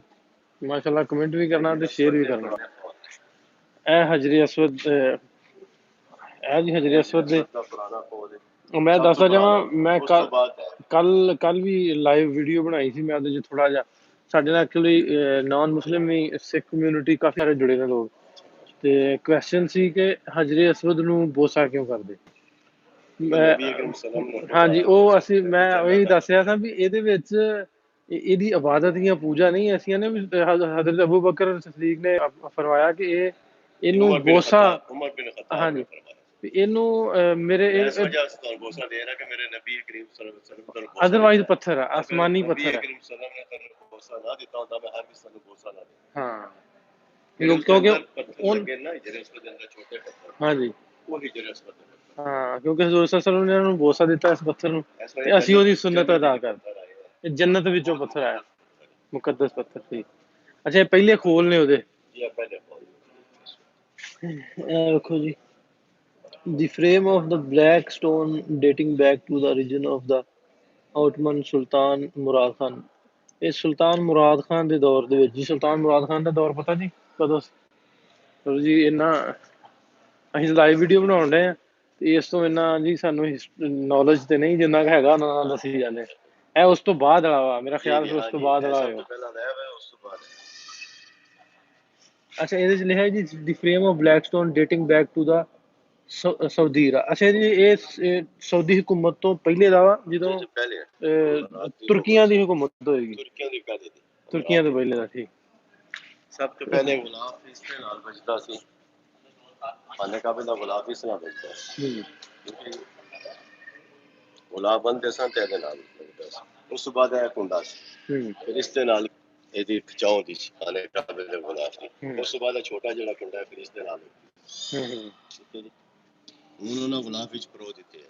माशाल्लाह कमेंट भी करना ते शेयर भी करना ए हजरे असवद ए जी हजरे असवद दे मैं दसदा जावां मैं कल भी लाइव वीडियो बनाई सी मैं ਉਹਦੇ ਚ ਥੋੜਾ ਜਿਹਾ ਸਾਡੇ ਨਾਲ ਐਕਚੁਅਲੀ ਨਾਨ ਮੁਸਲਿਮ ਵੀ ਸਿੱਖ ਕਮਿਊਨਿਟੀ ਕਾਫੀ ਸਾਰੇ ਜੁੜੇ ਨੇ ਲੋਕ ਤੇ ਕੁਐਸਚਨ ਸੀ ਕਿ ਹਜਰੇ ਅਸਵਦ ਨੂੰ ਬੋਸਾ ਕਿਉਂ ਕਰਦੇ ਹਾਂਜੀ ਉਹ ਅਸੀਂ ਮੈਂ ਉਹੀ ਦੱਸ ਰਿਹਾ ਸਾਂ ਵੀ ਇਹਦੇ ਵਿੱਚ ਇਹਦੀ ਇਬਾਦਤ ਜਾਂ ਪੂਜਾ ਨਹੀਂ ਅਸੀਂ ਨੇ ਵੀ ਹਜ਼ਰਤ ਅਬੂ ਬਕਰ ਸਦੀਕ ਨੇ ਫਰਮਾਇਆ ਕਿ ਇਹਨੂੰ ਬੋਸਾ ਹਾਂਜੀ ਇਹਨੂੰ ਮੇਰੇ ਇਸ ਵਜ੍ਹਾ से ਤੁਹਾਨੂੰ ਬੋਸਾ ਦੇ ਰਿਹਾ ਕਿ ਮੇਰੇ ਨਬੀ ਕਰੀਮ ਸੱਲੱਲਾਹੁ ਅਲੈहि ਵਸੱਲਮ ਤੁਹਾਨੂੰ ਬੋਸਾ ਅਦਰਵਾਈਜ਼ ਪੱਥਰ ਹੈ ਆਸਮਾਨੀ ਪੱਥਰ ਹੈ ਨਬੀ ਕਰੀਮ ਸੱਲੱਲਾਹੁ ਅਲੈहि ਵਸੱਲਮ ਨੇ ਬੋਸਾ ਨਾ ਦਿੱਤਾ ਹੁੰਦਾ ਮੈਂ ਹਰ ਕਿਸੇ ਨੂੰ ਬੋਸਾ ਨਾ ਦਿੰਦਾ ਹਾਂ ਕਿਉਂਕਿ ਪੱਥਰ ਲੱਗੇ ਨਾ ਜਿਹੜੇ ਉਸ ਦੇ ਅੰਦਰ ਛੋਟੇ ਪੱਥਰ ਹਾਂਜੀ ਉਹ ਹੀ ਜਿਹੜੇ ਉਸ ਦੇ ਹਾਂ ਕਿਉਂਕਿ ਹਜ਼ੂਰ ਸੱਲੱਲਾਹੁ ਅਲੈहि ਵਸੱਲਮ ਨੇ ਉਹਨੂੰ ਬੋਸਾ ਦਿੱਤਾ ਇਸ ਪੱਥਰ ਨੂੰ ਤੇ ਅਸੀਂ ਉਹਦੀ ਸੁਨਨਤ ਅਦਾ ਕਰਦੇ ਇਹ ਜੰਨਤ ਵਿੱਚੋਂ ਪੱਥਰ ਆਇਆ ਮੁਕੱਦਸ ਪੱਥਰ ਸੀ ਅੱਛਾ ਇਹ ਪਹਿਲੇ ਖੋਲ ਨੇ ਉਹਦੇ ਇਹ ਪਹਿਲੇ ਖੋਲ ਇਹ ਵੇਖੋ ਜੀ The frame of the black stone dating back to the origin of the Ottoman Sultan Murad Khan ਇਹ ਸੁਲਤਾਨ ਮੁਰਾਦ ਖਾਨ ਦੇ ਦੌਰ ਦੇ ਵਿੱਚ ਜੀ ਸੁਲਤਾਨ ਮੁਰਾਦ ਖਾਨ ਦਾ ਦੌਰ ਪਤਾ ਜੀ ਕਦੋਂ ਚਲੋ ਜੀ ਇਹਨਾਂ ਅਸੀਂ ਲਾਈਵ ਵੀਡੀਓ ਬਣਾਉਣ ਡਏ ਆ ਤੇ ਇਸ ਤੋਂ ਇੰਨਾ ਜੀ ਸਾਨੂੰ ਨੌਲੇਜ ਤੇ ਨਹੀਂ ਜਿੰਨਾ ਹੈਗਾ ਉਹਨਾਂ ਨਾਲ ਦੱਸੀ ਜਾਂਦੇ ਇਹ ਉਸ ਤੋਂ ਬਾਅਦ ਵਾਲਾ ਵਾ ਮੇਰਾ ਖਿਆਲ ਉਸ ਤੋਂ ਬਾਅਦ ਵਾਲਾ ਹੋਇਆ ਪਹਿਲਾਂ ਰਹਿ ਵਾ ਉਸ ਤੋਂ ਬਾਅਦ ਅੱਛਾ ਇਹਦੇ ਚ ਲਿਖਿਆ ਜੀ the frame of black stone dating back to the Saudi era. ਅੱਛਾ ਜੀ ਇਹ ਸਾਊਦੀ ਹਕੂਮਤ ਤੋਂ ਪਹਿਲੇ ਦਾ ਵਾ ਜਦੋਂ पहले ਤੁਰਕੀਆਂ ਦੀ ਹਕੂਮਤ ਹੋਏਗੀ। तुर्कियों की पहले थी ਤੁਰਕੀਆਂ ਤੋਂ ਪਹਿਲੇ ਦਾ ਠੀਕ। सब तो पहले गुलाब इसके नाल बजदा सी खाने काबे दा गुलाब इस नाल बजदा क्योंकि गुलाब बनते सन ते नाल बजदा सी उस तो बाद है कुंडा सी फिर इसके नाल ਇਹਦੀ ਖਿਚਾਉ ਦੀ ਖਾਣੇ ਕਾਬੇ ਦੇ ਗੁਲਾਬ ਦੀ ਉਸ ਤੋਂ ਬਾਅਦ ਛੋਟਾ ਜਿਹੜਾ ਕੁੰਡਾ ਹੈ ਫਿਰ ਇਸ ਦੇ ਨਾਲ ਠੀਕ ਹੈ ਜੀ ਹੁਣ ਉਹਨਾਂ ਗੁਲਾਬ ਵਿੱਚ ਪਰੋ ਦਿੱਤੇ ਹੈ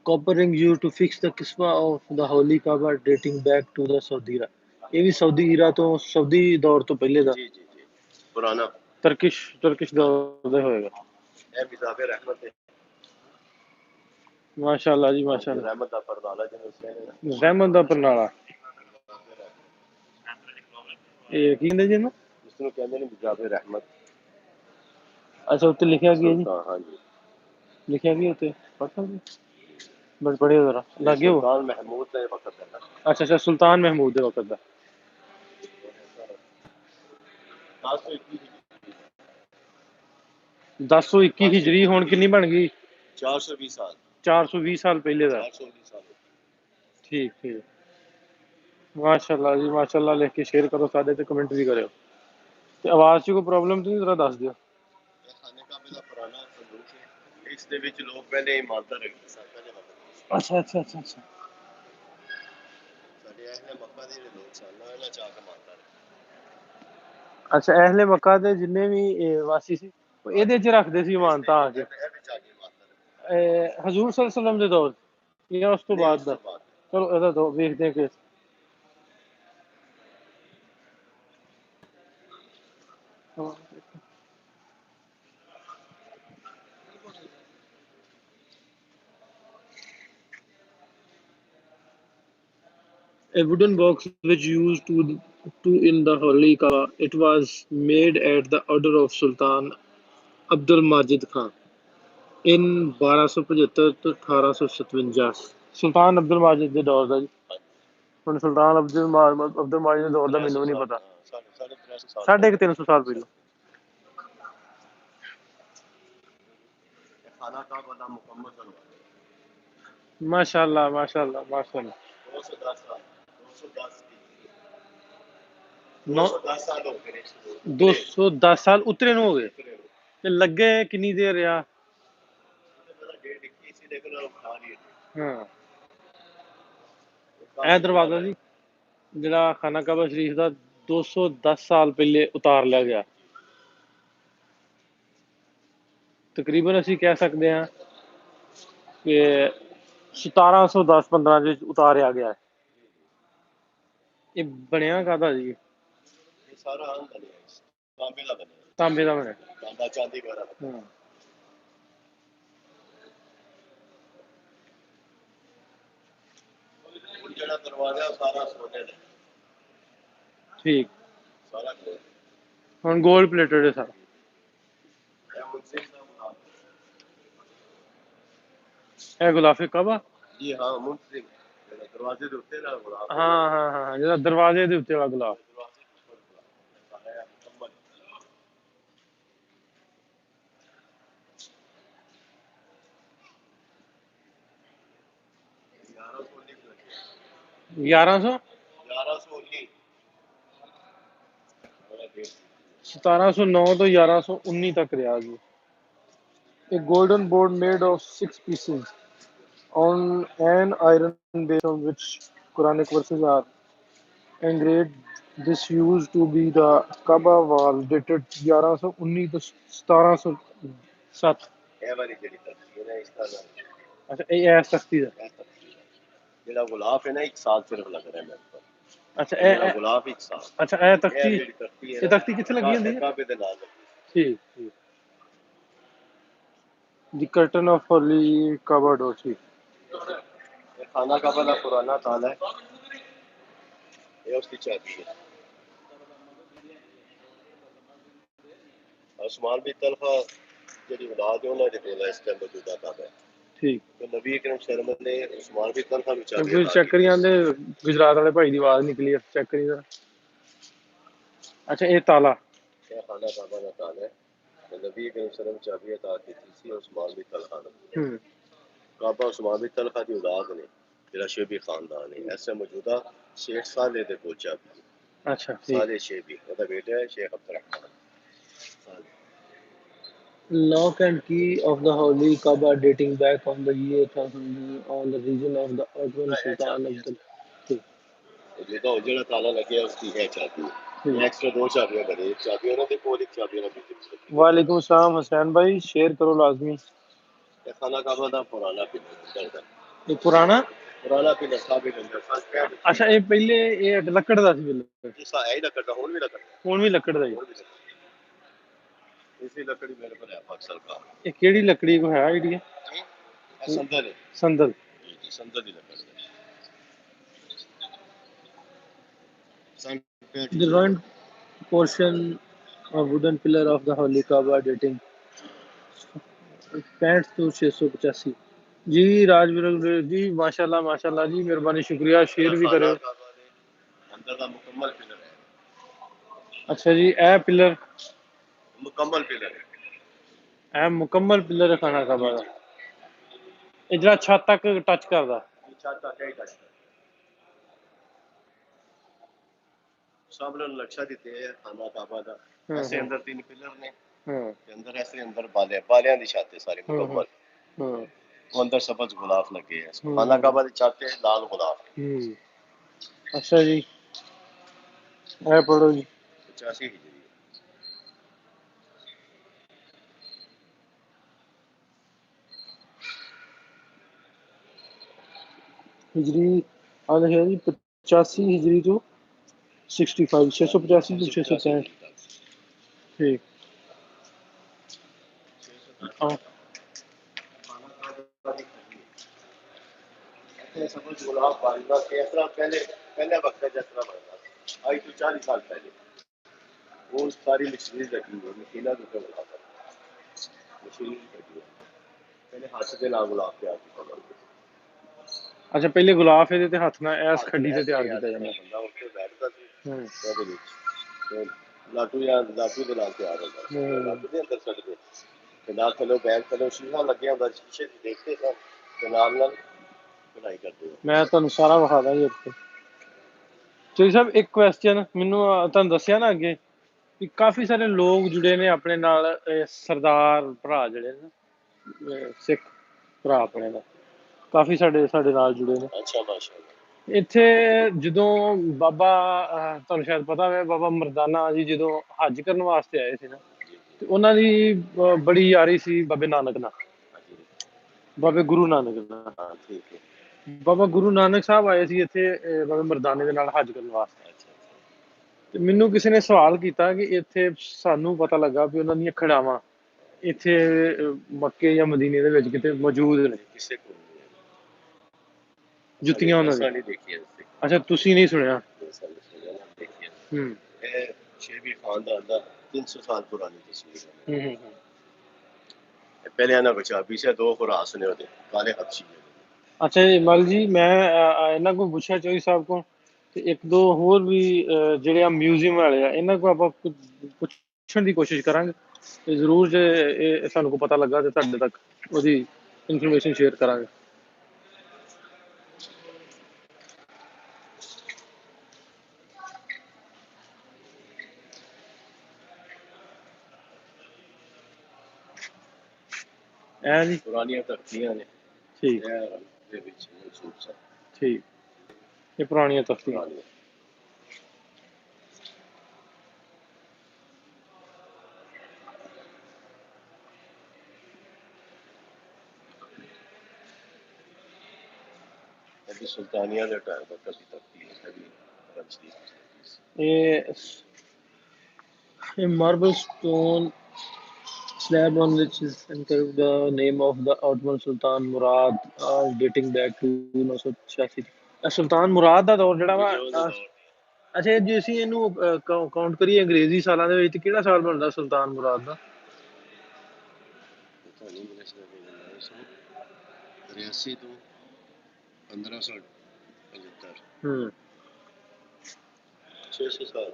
copper ring used to fix the kiswa of the holy Kaaba dating back to the Saudi era। ਇਹ ਵੀ ਸਾਊਦੀ ਈਰਾ ਤੋਂ ਸਾਊਦੀ ਦੌਰ ਤੋਂ ਪਹਿਲੇ ਦਾ ਜੀ ਜੀ ਜੀ ਪੁਰਾਣਾ ਤੁਰਕਿਸ਼ ਦੌਰ ਦਾ ਹੋਏਗਾ। ਇਹ ਮਿਜ਼ਾਬੇ ਰਹਿਮਤ ਹੈ ਮਾਸ਼ਾਅੱਲਾ ਜੀ ਮਾਸ਼ਾਅੱਲਾ। ਰਹਿਮਤ ਦਾ ਪਰਦਾਲਾ ਜਿਹਨੂੰ ਰਹਿਮਤ ਦਾ ਪਰਨਾਲਾ ਇਹ ਕੀ ਕਹਿੰਦੇ ਜੀ ਇਹਨੂੰ ਜਿਸ ਨੂੰ ਕਹਿੰਦੇ ਨੇ ਮਿਜ਼ਾਬੇ ਰਹਿਮਤ। ਅੱਛਾ ਉੱਤੇ ਲਿਖਿਆ ਕੀ ਹੈ ਜੀ ਹਾਂਜੀ ਲਿਖਿਆ ਕੀ ਉੱਤੇ ਪੜ੍ਹ ਸਕਦੇ ਬਸ ਪੜ੍ਹਿਓ ਜ਼ਰਾ ਲੱਗੇ ਹੋ ਸੁਲਤਾਨ ਮਹਿਮੂਦ ਦੇ ਵਕਤ ਦਾ ਅੱਛਾ ਅੱਛਾ ਸੁਲਤਾਨ ਮਹਿਮੂਦ ਦੇ ਵਕਤ ਦਾ 1021 ਹਿਜਰੀ ਹੁਣ ਕਿੰਨੀ ਬਣ ਗਈ 420 ਸਾਲ 420 ਸਾਲ ਪਹਿਲੇ ਦਾ 420 ਸਾਲ ਠੀਕ ਠੀਕ ਮਾਸ਼ਾਅੱਲਾ ਜੀ ਮਾਸ਼ਾਅੱਲਾ ਲਿਖ ਕੇ ਸ਼ੇਅਰ ਕਰੋ ਸਾਡੇ ਤੇ ਕਮੈਂਟ ਵੀ ਕਰਿਓ ਤੇ ਆਵਾਜ਼ 'ਚ ਕੋਈ ਪ੍ਰੋਬਲਮ ਤਾਂ ਨਹੀਂ ਜ਼ਰਾ ਦੱਸ ਦਿਓ ਖਾਨੇ ਕਾਬੇ ਦਾ ਪੁਰਾਣਾ ਸੰਦੂਕ ਹੈ ਇਸ ਦੇ ਵਿੱਚ ਲੋਕ ਪਹਿਲੇ ਇਮਾਨਦਾਰ ਰੱਖਦੇ ਸਨ ਪਹਿਲੇ ਅੱਛਾ ਅੱਛਾ ਅੱਛਾ ਅੱਛਾ ਸਾਡੇ ਅਹਿਲੇ ਮੱਕਾ ਦੇ ਜਿਹੜੇ ਲੋਕ ਸਨ ਇਹਨਾਂ ਚਾਹ ਕਮਾਉਂਦਾ ਅੱਛਾ ਅਹਿਲੇ ਮੱਕਾ ਦੇ ਜਿੰਨੇ ਵੀ ਵਾਸੀ ਸੀ ਉਹ ਇਹਦੇ 'ਚ ਰੱਖਦੇ ਸੀ ਇਮਾਨਤਾਂ ਆ ਕੇ ਹਜ਼ੂਰ ਸੱਲੱਲਾਹੁ ਅਲੈਹਿ ਵਸੱਲਮ ਦੇ ਦੌਰ ਜਾਂ ਉਸ ਤੋਂ ਬਾਅਦ ਦਾ ਚਲੋ ਇਹਦਾ ਦੋ ਵੇਖਦੇ ਹਾਂ ਕਿ A wooden box which used to in the holy Kaaba. It was made at the order of Sultan Abdul Majid Khan in 1275 to 1857 ਸੁਲਤਾਨ ਅਬਦੁਲ ਮਾਜਿਦ ਦੇ ਦੌਰ ਦਾ ਜੀ ਹੁਣ ਸੁਲਤਾਨ ਅਬਦੁਲ ਮਾਜਿਦ ਦੇ ਦੌਰ ਦਾ ਮੈਨੂੰ ਨਹੀਂ ਪਤਾ 350 ਸਾਲ ਪਹਿਲਾਂ ਖਾਨਾ ਕਾਬਾ ਦਾ ਮੁਕੰਮਲ ਕਰਵਾ ਮਾਸ਼ਾਅੱਲਾ ਮਾਸ਼ਾਅੱਲਾ ਮਾਸ਼ਾਅੱਲਾ 210 ਸਾਲ 210 ਸਾਲ ਉਤਰੇ ਨੂੰ ਹੋ ਗਏ ਤੇ ਲੱਗੇ ਕਿੰਨੀ ਦੇਰ ਰਿਹਾ ਹਾਂ ਇਹ ਦਰਵਾਜ਼ਾ ਜੀ ਜਿਹੜਾ ਖਾਨਾ ਕਾਬਾ ਸ਼ਰੀਫ ਦਾ 210 ਸਾਲ ਪਹਿਲੇ ਉਤਾਰ ਲਿਆ ਗਿਆ ਤਕਰੀਬਨ ਅਸੀਂ ਕਹਿ ਸਕਦੇ ਹਾਂ ਕਿ 1710-15 ਚ ਉਤਾਰਿਆ ਗਿਆ ਇਹ ਬਣਿਆ ਕਾਹਦਾ ਜੀ ਇਹ ਸਾਰਾ ਤਾਂਬੇ ਦਾ ਬਣਿਆ ਤਾਂਬੇ ਦਾ ਬਣਿਆ ਤਾਂਬਾ ਚਾਂਦੀ ਵਗੈਰਾ ਜਿਹੜਾ ਦਰਵਾਜ਼ਾ ਸਾਰਾ ਸੋਨੇ ਦਾ ਠੀਕ ਸਾਰਾ ਹੁਣ ਗੋਲਡ ਪਲੇਟਡ ਹੈ ਸਾਰਾ ਇਹ ਗੁਲਾਫੇ ਕਾਬਾ ਜੀ ਹਾਂ ਮੁੰਤਜ਼ਿਮ ਜਿਹੜਾ ਦਰਵਾਜ਼ੇ ਦੇ ਉੱਤੇ ਨਾ ਗੁਲਾਬ ਹਾਂ ਹਾਂ ਹਾਂ ਜਿਹੜਾ ਦਰਵਾਜ਼ੇ ਦੇ ਉੱਤੇ ਵਾਲਾ ਗੁਲਾਬ ਗਿਆਰਾਂ ਸੌ 1709 ਤੋਂ 1119 ਤੱਕ ਰਿਹਾ ਜੀ A golden board made of 6 pieces on an iron base on which Quranic verses are engraved. This used to be the Kaaba wall dated 1119 to 1707. ਇਹ ਵਾਲੀ ਜਿਹੜੀ ਤਖਤੀ ਹੈ ਨਾ ਇਸ ਦਾ ਅੱਛਾ ਇਹ ਤਖਤੀ ਦਾ ਜਿਹੜਾ ਗੁਲਾਬ ਹੈ ਨਾ 1 ਸਾਲ ਸਿਰਫ ਲੱਗ ਰਿਹਾ ਮੇਰੇ ਕੋਲ ਅੱਛਾ ਇਹ ਗੁਲਾਬ 1 ਸਾਲ ਅੱਛਾ ਇਹ ਤਖਤੀ ਕਿੱਥੇ ਲੱਗੀ ਹੁੰਦੀ ਹੈ ਕਾਬੇ ਦੇ ਨਾਲ ਠੀਕ ਠੀਕ The curtain of holy Kaaba door ਇਹ ਖਾਨਾ ਕਾਬਾ ਦਾ ਪੁਰਾਣਾ ਤਾਲਾ ਹੈ ਇਹ ਉਸकी ਚਾਬੀ है उस्मान बिन तलहा ਜਿਹੜੀ ਔਲਾਦ ਹੈ ਉਹਨਾਂ ਦੇ ਕੋਲ ਇਸ ਟਾਈਮ ਮੌਜੂਦਾ ਕਾਬਾ ਹੈ ਠੀਕ ਤੇ ਨਬੀ ਅਕਰਮ ਸੱਲੱਲਾਹੁ ਅਲੈਹਿ ਵਸੱਲਮ ਨੇ ਉਸਮਾਨ ਬਿਨ ਤਲਹਾ ਨੂੰ ਚਾਬੀ ਚੈੱਕ ਕਰੀ ਜਾਂਦੇ ਗੁਜਰਾਤ ਵਾਲੇ ਭਾਈ ਦੀ ਆਵਾਜ਼ ਨਹੀਂ ਕਲੀਅਰ ਚੈੱਕ ਕਰੀ ਜਰਾ अच्छा ये ताला। ਇਹ ਖਾਨਾ ਕਾਬਾ ਦਾ ਤਾਲਾ ਹੈ ਤੇ ਨਬੀ ਕਰੀਮ ਸਲਮ ਚਾਬੀ ਅਤਾ ਕੀਤੀ ਸੀ ਉਸਮਾਨ ਬਿਨ ਤਲਹਾ ਨੂੰ हम्म। ਕਾਬਾ ਉਸਮਾਨ ਬਿਨ ਤਲਹਾ ਦੀ ਔਲਾਦ ਨੇ ਜਿਹੜਾ ਸ਼ੇਬੀ ਖਾਨਦਾਨ ਹੈ ਐਸੇ ਮੌਜੂਦਾ ਸ਼ੇਖ ਸਾਲੇ ਦੇ ਕੋਲ ਚਾਬੀ अच्छा ठीक। साले शेबी ਉਹਦਾ ਬੇਟਾ ਹੈ ਸ਼ੇਖ ਅਬਦੁਲ ਰਹਿਮਾਨ ਸਾਲੇ Lock and key of the Holy Kaaba dating back on the year 1000 on the region of the Ottoman ਇਹ Sultan ਚਾਬੀ ਹੈ Abdul। ठीक। ਜਿਹਦਾ ਜਿਹੜਾ ਤਾਲਾ ਲੱਗਿਆ ਉਸकी है चाबी ठीक। एक्स्ट्रा दो चाबियां बने एक चाबी ਉਹਨਾਂ ਦੇ ਕੋਲ ਇੱਕ ਚਾਬੀ ਉਹਨਾਂ ਦੀ रखी वालेकुम सलाम हसनैन भाई, शेयर करो लाजमी। है खाना काबा ਦਾ ਪੁਰਾਣਾ ਪਿੰਡ ਅੰਦਰ ਦਾ ये पुराना। ਪੁਰਾਣਾ ਪਿੰਡ ਸਾਬਿਤ ਅੰਦਰ ਸਾਲ अच्छा ये पहले ये लकड़ दा सी पहले। ਜਿਸਾ ਹੈ ਹੀ ਲੱਕੜਾ ਹੁਣ ਵੀ ਲੱਕੜਾ हुण भी लकड़ दा ही। ਹੁਣ ਵੀ ਇਸੇ ਲੱਕੜੀ ਮੇਰੇ ਕੋਲ ਹੈ ਪਾਕਿਸਤਾਨ का ये केड़ी लकड़ी को है आईडिया? ਇਹ ਸੰਦਲ ਹੈ संदल। ਜੀ ਸੰਦਲ ਦੀ ਲੱਕੜੀ ਹੈ ਸਨ The ruined portion of wooden pillar of the Holy Kaaba dating 65 to 685। जी राजवीर जी माशाल्लाह जी, मेहरबानी, शुक्रिया, शेयर भी करो। अंदर का मुकम्मल पिलर है अच्छा जी ए पिलर मुकम्मल पिलर है ए मुकम्मल पिलर है खाना काबा दा। ये जरा छत तक टच करदा। छत तक ही टच सब ने नक्शा दिते है खाना काबा दा ऐसे अंदर तीन पिलर ने ते अंदर ऐसे अंदर बालियां दी छत है सारी मुकम्मल वो अंदर सब्ज गुलाब लगे हैं खाना काबा दी छत है लाल गुलाब अच्छा जी ए पढ़ो जी 85 हिजरी हिजरी आ लिखा जी 85 हिजरी तो 65 685 to 665। ठीक। हाँ। सब्ज गुलाब बारिदा के इस तरह पहले पहले वक्त है जिस तरह बनता आज तो 40 साल पहले वो सारी मशीनरी लगी हुई मशीना के ऊपर गुलाब मशीनरी लगी हुई पहले हाथ से ना गुलाब तैयार किया जाता अच्छा पहले गुलाब ਇਹਦੇ ਤੇ ਹੱਥ ਨਾਲ ਐਸ ਖੱਡੀ ਤੇ ਤਿਆਰ ਕੀਤਾ ਜਾਂਦਾ। ਬੰਦਾ ਉੱਥੇ ਬੈਠਦਾ ਸੀ ਉਹਦੇ ਵਿੱਚ ਤੇ ਲਾਟੂ ਦੇ ਨਾਲ ਤਿਆਰ ਹੁੰਦਾ ਲਾਟੂ ਦੇ ਅੰਦਰ ਛੱਡਦੇ ਤੇ ਨਾਲ ਥੱਲੇ ਬੈਗ ਥੱਲੇ ਸ਼ੀਸ਼ਾ ਲੱਗਿਆ ਹੁੰਦਾ ਸ਼ੀਸ਼ੇ ਚ ਦੇਖਦੇ ਸਨ ਤੇ ਨਾਲ ਨਾਲ ਬਣਾਈ ਕਰਦੇ ਮੈਂ ਤੁਹਾਨੂੰ ਸਾਰਾ ਵਿਖਾਦਾ ਜੀ ਉੱਥੇ। ਚੋਈ ਸਾਹਿਬ ਇੱਕ ਕੁਐਸਚਨ ਮੈਨੂੰ ਤੁਹਾਨੂੰ ਦੱਸਿਆ ਨਾ ਅੱਗੇ ਕਿ ਕਾਫੀ ਸਾਰੇ ਲੋਕ ਜੁੜੇ ਨੇ ਆਪਣੇ ਨਾਲ, ਸਰਦਾਰ ਭਰਾ ਜਿਹੜੇ ਨੇ ਸਿੱਖ ਭਰਾ ਆਪਣੇ ਨਾਲ ਕਾਫੀ ਸਾਡੇ ਨਾਲ ਜੁੜੇ ਨੇ। ਅੱਛਾ ਮਾਸ਼ਾਅੱਲਾ ਇੱਥੇ ਜਦੋਂ ਬਾਬਾ ਤੁਹਾਨੂੰ ਸ਼ਾਇਦ ਪਤਾ ਹੋਵੇ ਬਾਬਾ ਮਰਦਾਨਾ ਜੀ ਜਦੋਂ ਹੱਜ ਕਰਨ ਵਾਸਤੇ ਆਏ ਸੀ ਨਾ ਤੇ ਉਹਨਾਂ ਦੀ ਬੜੀ ਯਾਰੀ ਸੀ ਬਾਬੇ ਨਾਨਕ ਨਾਲ, ਬਾਬੇ ਗੁਰੂ ਨਾਨਕ ਨਾਲ। ਹਾਂ ਠੀਕ ਹੈ ਬਾਬਾ ਗੁਰੂ ਨਾਨਕ ਸਾਹਿਬ ਆਏ ਸੀ ਇੱਥੇ ਬਾਬੇ ਮਰਦਾਨੇ ਦੇ ਨਾਲ ਹੱਜ ਕਰਨ ਵਾਸਤੇ। ਤੇ ਮੈਨੂੰ ਕਿਸੇ ਨੇ ਸਵਾਲ ਕੀਤਾ ਕਿ ਇੱਥੇ ਸਾਨੂੰ ਪਤਾ ਲੱਗਾ ਵੀ ਉਹਨਾਂ ਦੀਆਂ ਖੜਾਵਾਂ ਇੱਥੇ ਮੱਕੇ ਜਾਂ ਮਦੀਨੇ ਦੇ ਵਿੱਚ ਕਿਤੇ ਮੌਜੂਦ ਨੇ, ਕਿਸੇ ਕੋਲ ਜੁੱਤੀਆਂ ਉਹਨਾਂ ਦੀ। ਦੇਖੀਆਂ ਅੱਛਾ ਤੁਸੀਂ ਨਹੀਂ ਸੁਣਿਆ? ਇਹ ਸ਼ੇਬੀ ਖਾਨਦਾਨ ਦਾ 300 ਸਾਲ ਪੁਰਾਣੀ ਤਸਵੀਰ ਹੈ। पहले आना बचा पीछे दो खुरास ने होते काले हबशी अच्छा जी मल जी मैं ਇਹਨਾਂ ਕੋਲ ਪੁੱਛਿਆ ਚੋਈ ਸਾਹਿਬ ਕੋਲ ਤੇ ਇੱਕ ਦੋ ਹੋਰ ਵੀ ਜਿਹੜੇ ਆ ਮਿਊਜ਼ੀਅਮ ਵਾਲੇ ਆ ਇਹਨਾਂ ਕੋਲ ਆਪਾਂ ਪੁੱਛਣ ਦੀ ਕੋਸ਼ਿਸ਼ ਕਰਾਂਗੇ ਤੇ ਜ਼ਰੂਰ ਜੇ ਇਹ ਸਾਨੂੰ ਕੋ ਪਤਾ ਲੱਗਾ ਤੇ ਤੁਹਾਡੇ ਤੱਕ ਉਹਦੀ ਇਨਫੋਰਮੇਸ਼ਨ ਸ਼ੇਅਰ ਕਰਾਂਗੇ। ਐ ਜੀ ਪੁਰਾਣੀਆਂ ਤਖਤੀਆਂ ਨੇ ਠੀਕ ਦੇ ਵਿੱਚ ਮੌਜੂਦ ਸਨ। ਠੀਕ ਇਹ ਪੁਰਾਣੀਆਂ ਤਖਤੀਆਂ। अभी सुल्तानिया का टाइम पर कभी तख्ती है कभी रंजदी a marble stone slab on which is engraved the name of the Ottoman Sultan Murad dating back to 1986। ਸੁਲਤਾਨ ਮੁਰਾਦ ਦਾ ਦੌਰ ਜਿਹੜਾ ਵਾ ਅੱਛਾ ਜੇ ਅਸੀਂ ਇਹਨੂੰ ਕਾਊਂਟ ਕਰੀਏ ਅੰਗਰੇਜ਼ੀ ਸਾਲਾਂ ਦੇ ਵਿੱਚ ਕਿਹੜਾ ਸਾਲ ਬਣਦਾ ਸੁਲਤਾਨ ਮੁਰਾਦ ਦਾ? 83 ਤੋਂ 1575 600 ਸਾਲ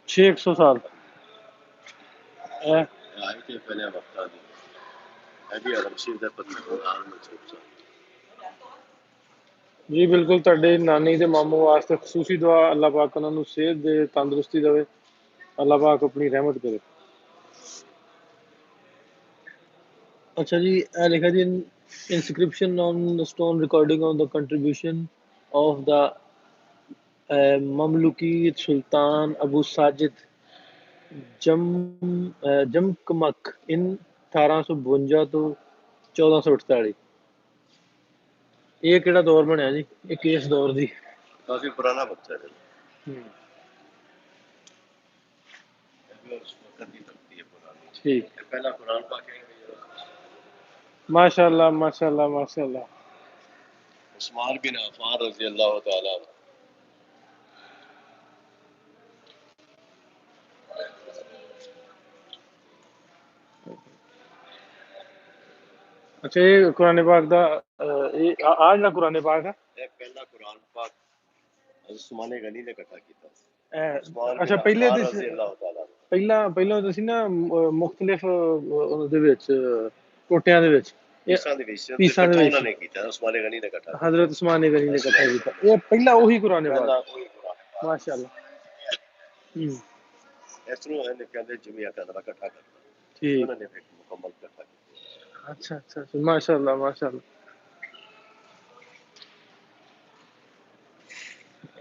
600 ਸਾਲ ਆਈ ਤੇ ਪਹਿਲੇ ਵਕਤਾਂ ਦੀ ਇਹ ਵੀ ਅਰਬ ਸ਼ਰੀਫ ਦਾ ਪੱਥਰ ਕੁਰਾਨ ਮਸ਼ਹੂਰ ਸੀ। ਜੀ ਬਿਲਕੁਲ, ਤੁਹਾਡੇ ਨਾਨੀ ਤੇ ਮਾਮੂ ਵਾਸਤੇ ਖਸੂਸੀ ਦੁਆ, ਅੱਲਾਹ ਪਾਕ ਉਹਨਾਂ ਨੂੰ ਸਿਹਤ ਦੇ, ਤੰਦਰੁਸਤੀ ਦੇਵੇ, ਅੱਲਾਹ ਪਾਕ ਆਪਣੀ ਰਹਿਮਤ ਕਰੇ। ਅੱਛਾ ਜੀ, ਇਹ ਲਿਖਿਆ ਜੀ, inscription on stone recording on the contribution of the Mamluk sultan Abu Sajid Jaqmaq in 1852 ਤੋਂ 1448। ਇਹ ਕਿਹੜਾ ਦੌਰ ਬਣਿਆ ਜੀ? ਇਹ ਕਿਸ ਦੌਰ ਦੀ? ਕਾਫੀ ਪੁਰਾਣਾ ਪੱਥਰ ਹੈ। ठीक, पहला कुरान पाक है। माशाल्लाह माशाल्लाह माशाल्लाह। उस्मान बिन अफ़्फ़ान रज़ी अल्लाह तआला अच्छा, ये कुरान पाक दा ये आज ना कुरान पाक है। ये पहला कुरान पाक उस्मान गनी ने इकट्ठा किया। अच्छा, पहले तो ਪਹਿਲਾਂ ਤੁਸੀਂ ਨਾ ਮੁxtਲਿਫ ਉਹਦੇ ਵਿੱਚ ਟੋਟਿਆਂ ਦੇ ਵਿੱਚ ਪੀਸਾਂ ਦੇ ਵਿੱਚ ਉਹਨਾਂ ਨੇ ਕੀਤਾ, ਉਸਮਾਨ ਗਨੀ ਨੇ ਇਕੱਠਾ, ਹਜ਼ਰਤ ਉਸਮਾਨ ਗਨੀ ਨੇ ਇਕੱਠਾ ਕੀਤਾ। ਇਹ ਪਹਿਲਾ ਉਹੀ ਕੁਰਾਨ ਪਾਕ, ਮਾਸ਼ਾਅੱਲਾ। ਇਸ ਨੂੰ ਇਹਨੇ ਕਹਿੰਦੇ ਜਿਵੇਂ ਆਟਾ ਦਾ ਇਕੱਠਾ ਕਰਨਾ, ਠੀਕ, ਉਹਨਾਂ ਨੇ ਫਿਰ ਮੁਕੰਮਲ ਇਕੱਠਾ ਕੀਤਾ। ਅੱਛਾ ਅੱਛਾ, ਮਾਸ਼ਾਅੱਲਾ ਮਾਸ਼ਾਅੱਲਾ।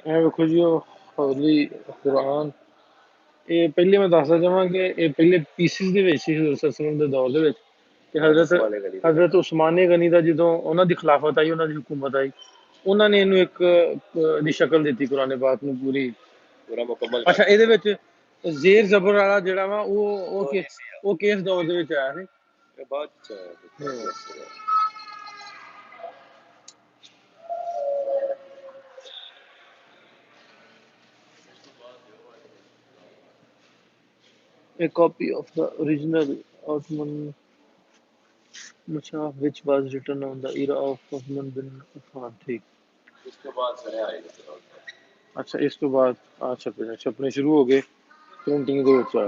ਇਹ ਵੇਖੋ ਜੀ, ਉਹ ਹੌਲੀ ਕੁਰਾਨ। ਇਹ ਪਹਿਲੇ ਮੈਂ ਦੱਸਦਾ ਚਾਹਾਂ ਕਿ ਇਹ ਪਹਿਲੇ ਪੀਸਿਸ ਦੇ ਵਿੱਚ ਸੀ ਹਜ਼ਰਤ ਸੱਲੱਲਾਹੁ ਦੇ ਦੌਰ ਦੇ ਵਿੱਚ। ਤੇ ਹਜ਼ਰਤ ਉਸਮਾਨ ਗਨੀ ਦਾ ਜਦੋਂ ਉਹਨਾਂ ਦੀ ਖਿਲਾਫਤ ਆਈ, ਉਹਨਾਂ ਦੀ ਹਕੂਮਤ ਆਈ, ਉਹਨਾਂ ਨੇ ਇਹਨੂੰ ਇੱਕ ਦੀ ਸ਼ਕਲ ਦਿੱਤੀ ਕੁਰਾਨ ਪਾਕ ਨੂੰ, ਪੂਰਾ ਮੁਕੰਮਲ। ਅੱਛਾ, ਇਹਦੇ ਵਿੱਚ ਜ਼ੇਰ ਜ਼ਬਰ ਵਾਲਾ ਜਿਹੜਾ ਵਾ ਉਹ ਕਿਸ ਦੌਰ ਦੇ ਵਿੱਚ ਆਇਆ ਸੀ? ਇਹ ਬਾਅਦ ਚ ਆਇਆ। A copy of the original Ottoman Mus'haf which was written on the era of Uthman bin Affan। ठीक, ਇਸ ਤੋਂ ਬਾਅਦ ਸਰਿਆ ਆਏਗਾ। ਅੱਛਾ, ਇਸ ਤੋਂ ਬਾਅਦ ਛਪਣੇ ਸ਼ੁਰੂ ਹੋ ਗਏ ਪ੍ਰਿੰਟਿੰਗ ਦੇ ਵਿੱਚ ਆ।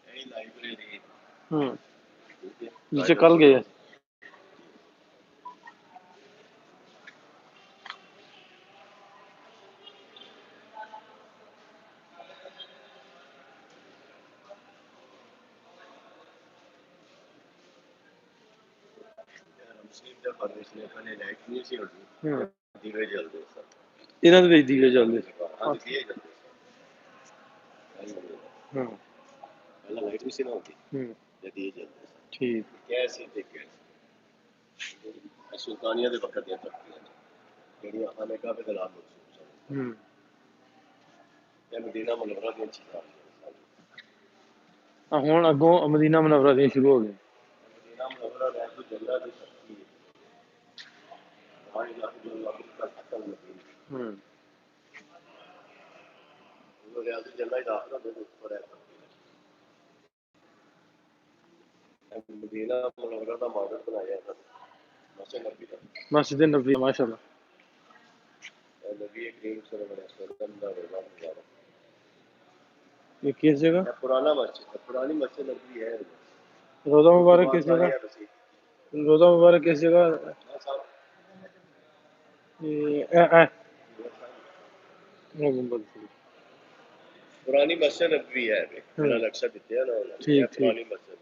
ਇਹ ਲਾਇਬ੍ਰੇਰੀ नीचे कल गए। ਦੀਵੇ ਜਲਦੇ ਸਨ, ਇਹਨਾਂ ਦੇ ਵਿੱਚ ਦੀਵੇ ਜਲਦੇ ਸੀ। ਪਹਿਲਾਂ ਲਾਈਟ ਵੀ ਸੀ ਨਾ ਹੁੰਦੀ, ਤੇ ਦੀਵੇ ਜਲਦੇ ਸਨ। ਠੀਕ, ਕੈਸੇ ਤੇ ਕੈਸੇ ਸੁਲਤਾਨੀਆਂ ਦੇ ਵਕਤ ਦੀਆਂ ਤਖਤੀਆਂ ਜਿਹੜੀਆਂ ਖਾਨੇ ਕਾਬੇ ਦੇ ਨਾਲ ਮਖਸੂਸ ਸਨ। ਇਹ ਮਦੀਨਾ ਮੁਨੱਵਰਾ ਦੀਆਂ ਚੀਜ਼ਾਂ ਹੁਣ ਅੱਗੋਂ ਮਦੀਨਾ ਮੁਨੱਵਰਾ ਦੀਆਂ ਸ਼ੁਰੂ ਹੋ ਗਈਆਂ। ਮਦੀਨਾ ਮੁਨੱਵਰਾ ਰਹਿ ਤੋਂ ਜੰਨਤ ਦੀ ਤਖਤੀ ਹੈ। मदीना मुनव्वरा का मॉडल बनाया था मस्जिद नबवी, माशाअल्लाह। नबी करीम सल्लल्लाहु अलैहि वसल्लम का रोज़ा मुबारक ये किस जगह? पुराना मस्जिद है, पुरानी मस्जिद नबवी है। रोज़ा मुबारक किस जगह? रोज़ा मुबारक किस जगह? पुरानी मस्जिद नबवी है, मेरा नक्शा दिते है ना, ठीक पुरानी मस्जिद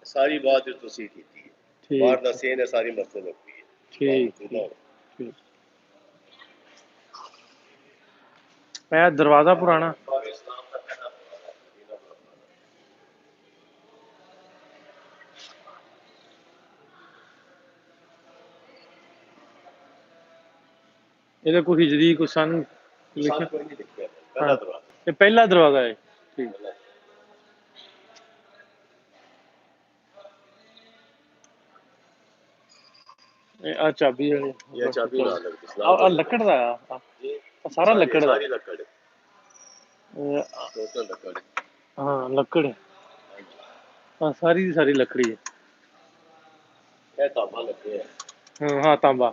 सारी बात जो तुसी कीती है, बाहर दा सीन है, सारी मस्जिद नबवी है। ठीक, दरवाजा पुराना। ਇਹਦਾ ਕੋਈ ਹਿਜਰੀ ਕੋਈ ਸਨ ਲਿਖਿਆ? ਇਹ ਪਹਿਲਾ ਦਰਵਾਜ਼ਾ ਹੈ। ਠੀਕ, ਆ ਚਾਬੀ ਵਾਲੀ, ਇਹ ਚਾਬੀ ਨਾਲ ਲੱਗਦੀ ਹੈ। ਆ ਲੱਕੜ ਦਾ ਆ, ਸਾਰਾ ਲੱਕੜ ਦਾ। ਸਾਰੀ ਲੱਕੜ ਹੈ, ਟੋਟਲ ਲੱਕੜ। ਹਾਂ, ਲੱਕੜ। ਹਾਂ, ਸਾਰੀ ਦੀ ਸਾਰੀ ਲੱਕੜੀ ਹੈ। ਇਹ ਤਾਬਾ ਲੱਗੇ ਹੈ। हाँ तांबा।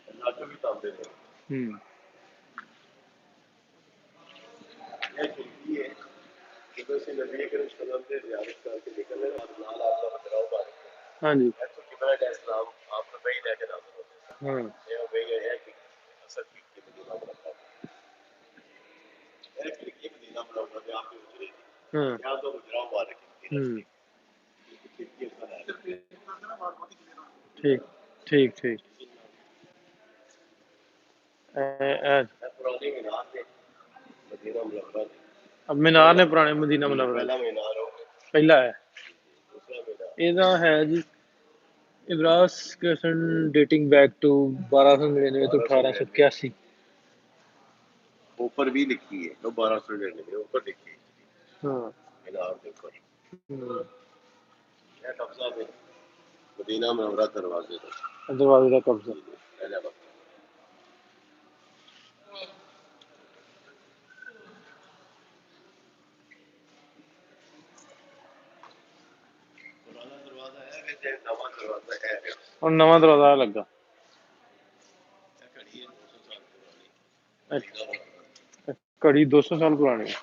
नाटक भी तांबे ने। ये खिड़की है ਜਦੋਂ ਅਸੀਂ ਨਬੀ ਕਰੀਮ ਸੱਲੱਲਾਹੁ ਅਲੈहि ਵਸੱਲਮ ਦੇ ਜ਼ਿਆਰਤ ਕਰਕੇ ਨਿਕਲਦੇ ਹਾਂ ਨਾਲ ਆਪਦਾ ਬਚਰਾਓ ਪਾ ਕੇ हाँ जी। ਇੱਥੋਂ ਜਿਬਰਾਈਲ अलैहिस्सलाम ਆਪ ਨੂੰ ਵਹੀ ਲੈ ਕੇ ਨਾਜ਼ਿਲ ਹੁੰਦੇ हाँ ਇਹ ਵਹੀ ਹੈ ਕਿ ਅਸਲ ਕੀ ਮਦੀਨਾ ਮੁਨੱਵਰਾ ਇਹ ਖਿੜਕੀ ਮਦੀਨਾ ਮੁਨੱਵਰਾ ਦੇ ਆਪ ਦੇ ਉਜਰੇ ਦੀ हाँ ਜਾਂ ਤੋਂ ਬਚਰਾਓ ਪਾ ਕੇ खिड़की बनाया ठीक ठीक ठीक। पुरानी मीनार थे मदीना मुनव्वरा दी अब मीनार ने पुराने मदीना मुनव्वरा पहला मीनार हो पहला है दूसरा मीनार ਇਹਦਾ ਹੈ ਜੀ ਇਬਰਾਸ ਕ੍ਰਿਸ਼ਨ ਡੇਟਿੰਗ बैक टू 1299 ਤੋਂ 1881। ऊपर भी लिखी है तो 1299 ऊपर लिखी है हाँ मीनार के ऊपर यह कब्जा है मदीना मुनव्वरा दरवाजे का दरवाजे का कब्जा। पहला वक्त पुराना दरवाजा है कि नवा दरवाजा है और नवा दरवाजा लगा। घड़ी है 200 साल पुरानी घड़ी 200 साल पुरानी।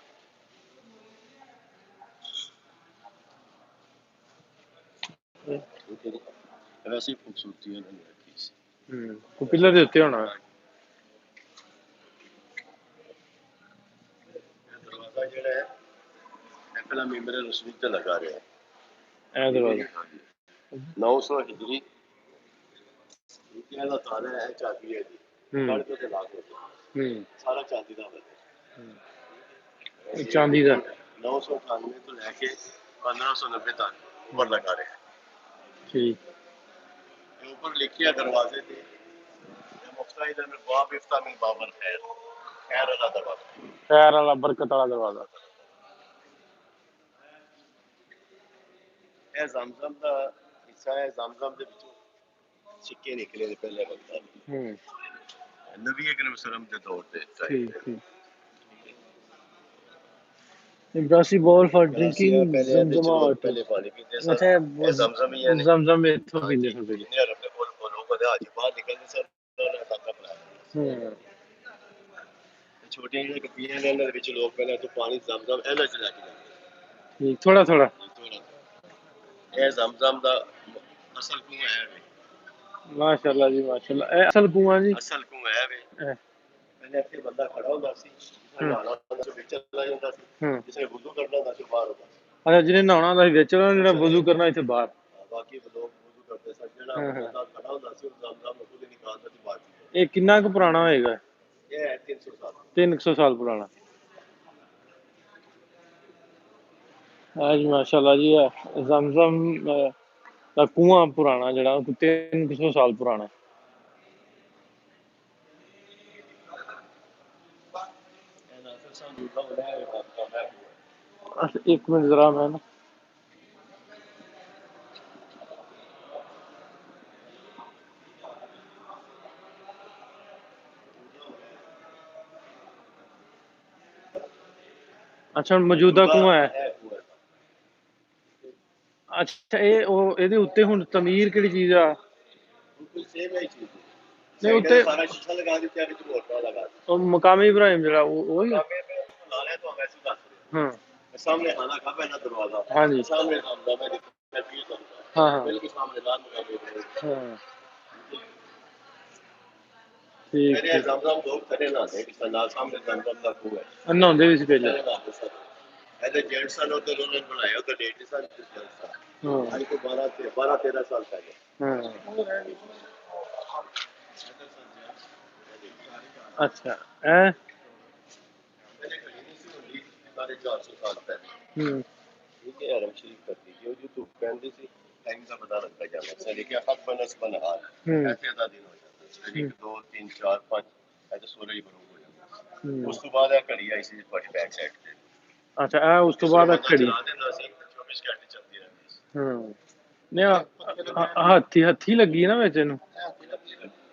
वैसी खूबसूरती है उन्होंने रखी सी को पिलर ਦੇ ਉੱਤੇ ਹੋਣਾ दरवाजा ਜਿਹੜਾ ਹੈ ਇਹ ਪਹਿਲਾ ਮੈਂਬਰ ਰਸੂਲ ਤੇ ਲਗਾ ਰਿਹਾ ਹੈ ਇਹ ਦਰਵਾਜ਼ਾ 900 ਹਿਜਰੀ ਇਹ ਦਾ ਤਾਲਾ ਹੈ ਚਾਬੀ ਹੈ ਜੀ ਕੱਢ ਕੇ ਤੇ ਲਾ ਕੇ ਸਾਰਾ ਚਾਂਦੀ ਦਾ ਹੈ ਚਾਂਦੀ ਦਾ 998 ਤੋਂ ਲੈ ਕੇ 1590 ਤੱਕ ਉੱਪਰ ਲਗਾ ਰਿਹਾ ਹੈ ठीक। ऊपर लिखिया दरवाजे थे मुफ्ताहिद में बाब इफ्ता मिन बाबर खैर खैर वाला दरवाजा खैर वाला बरकत वाला दरवाजा ਇਹ ਜ਼ਮਜ਼ਮ ਦਾ ਹਿੱਸਾ ਹੈ ਜ਼ਮਜ਼ਮ ਦੇ ਵਿੱਚੋਂ ਸਿੱਕੇ ਨਿਕਲੇ ਨੇ ਪਹਿਲੇ ਵਕਤਾਂ ਨਬੀ ਕਰੀਮ ਸੱਲੱਲਾਹੁ ਦੇ ਦੌਰ ਤੇ ठीक ठीक। A brass bowl for drinking zamzam water पहले पानी पीते अच्छा सर ये जमजम ही है जमजम में तो पीते थे ने अरब के बोल बोलो कदे आज बाहर निकलते सर उन्होंने ताका बनाया छोटियां ਜਿਹੜੀਆਂ ਕੱਪੀਆਂ ਨੇ ਇਹਨਾਂ ਦੇ ਵਿੱਚ ਲੋਕ ਪਹਿਲਾਂ ਤੋਂ ਪਾਣੀ ਜ਼ਮਜ਼ਮ ਇਹਨਾਂ ਚ ਲੈ ਕੇ ਜਾਂਦੇ ठीक थोड़ा थोड़ा ਇਹ ਜ਼ਮਜ਼ਮ ਦਾ ਅਸਲ ਕੂਆ ਹੈ माशाल्लाह जी माशाल्लाह ए असल कुआं जी ਅਸਲ ਕੂਆ ਹੈ ਪਹਿਲੇ ਇੱਥੇ ਬੰਦਾ ਖੜਾ ਹੁੰਦਾ ਸੀ ਨਹਾਉਣਾ ਹੁੰਦਾ ਸੀ ਵਿੱਚ ਚਲਾ ਜਾਂਦਾ ਸੀ ਜਿਸਨੇ ਵੁਜ਼ੂ ਕਰਨਾ ਹੁੰਦਾ ਸੀ ਬਾਹਰ ਹੁੰਦਾ ਸੀ अच्छा जिन्हें नहाना ਹੁੰਦਾ ਸੀ ਵਿੱਚ ਉਹਨਾਂ ਜਿਹੜਾ ਵਜ਼ੂ ਕਰਨਾ ਇੱਥੇ ਬਾਹਰ ਬਾਕੀ ਲੋਕ ਵੁਜ਼ੂ ਕਰਦੇ ਸਨ ਜਿਹੜਾ ਬੰਦਾ ਖੜਾ ਹੁੰਦਾ ਸੀ ਉਹ ਜ਼ਮਜ਼ਮ ਨੂੰ ਖੁਦ ਨਿਕਾਲਦਾ ਸੀ ਬਾਅਦ ਇਹ ਕਿੰਨਾ ਕੁ ਪੁਰਾਣਾ ਹੋਏਗਾ ਇਹ ਹੈ 300 ਸਾਲ 300 ਸਾਲ ਪੁਰਾਣਾ आज माशाल्लाह जी जमजम ਦਾ ਕੁआं ਪੁਰਾਣਾ ਜਿਹੜਾ 300 ਸਾਲ ਪੁਰਾਣਾ एक मिनट जरा मैं ना अच्छा मौजूदा कुआं है अच्छा ये ਇਹਦੇ ਉੱਤੇ ਹੁਣ ਤਮੀਰ ਕਿਹੜੀ ਚੀਜ਼ ਆ ਬਿਲਕੁਲ ਸੇਮ ਹੈ ਚੀਜ਼ ਨਹੀਂ ਉੱਤੇ ਸਾਰਾ ਸ਼ੀਸ਼ਾ ਲਗਾ ਦਿੱਤਾ ਵਿੱਚ ਮੋਟਰ ਲਗਾ ਦਿੱਤਾ ਉਹ ਮਕਾਮੀ ਇਬਰਾਹਿਮ ਜਿਹੜਾ ਉਹ ਹੀ ਨਾਲੇ ਤੋਂ ਵੈਸੇ ਦੱਸ ਹਾਂ सामने खाना खा पहला दरवाजा हाँ जी सामने सामने मैं पी सकता हाँ हाँ बिल्कुल सामने लाल मुकाबले हाँ ठीक मेरे जमजम लोग खड़े ना थे कि ना सामने जमजम का कुआं है नहाਉਂਦੇ ਵੀ ਸੀ ਪਹਿਲੇ ऐसे जेंट्स सन होते उन्होंने बनाया होता लेडीज सन हाँ आज को 12-13 साल पहले हाँ अच्छा है 450 साल पहले ठीक है हरम शरीफ करती जो जो तू कहती थी टाइम का पता लगता जाना सर क्या खत बनस बनहार ऐसे आधा दिन हो जाता है 1 2 3 4 5 ऐसे 16 ही बरूब हो जाता उस तो बाद है घड़ी आई सी बड़ी बैक साइड पे अच्छा है उस तो बाद घड़ी 24 घंटे चलती रहती हाँ नहीं हाथी हाथी लगी है ना ਵਿੱਚ ਇਹਨੂੰ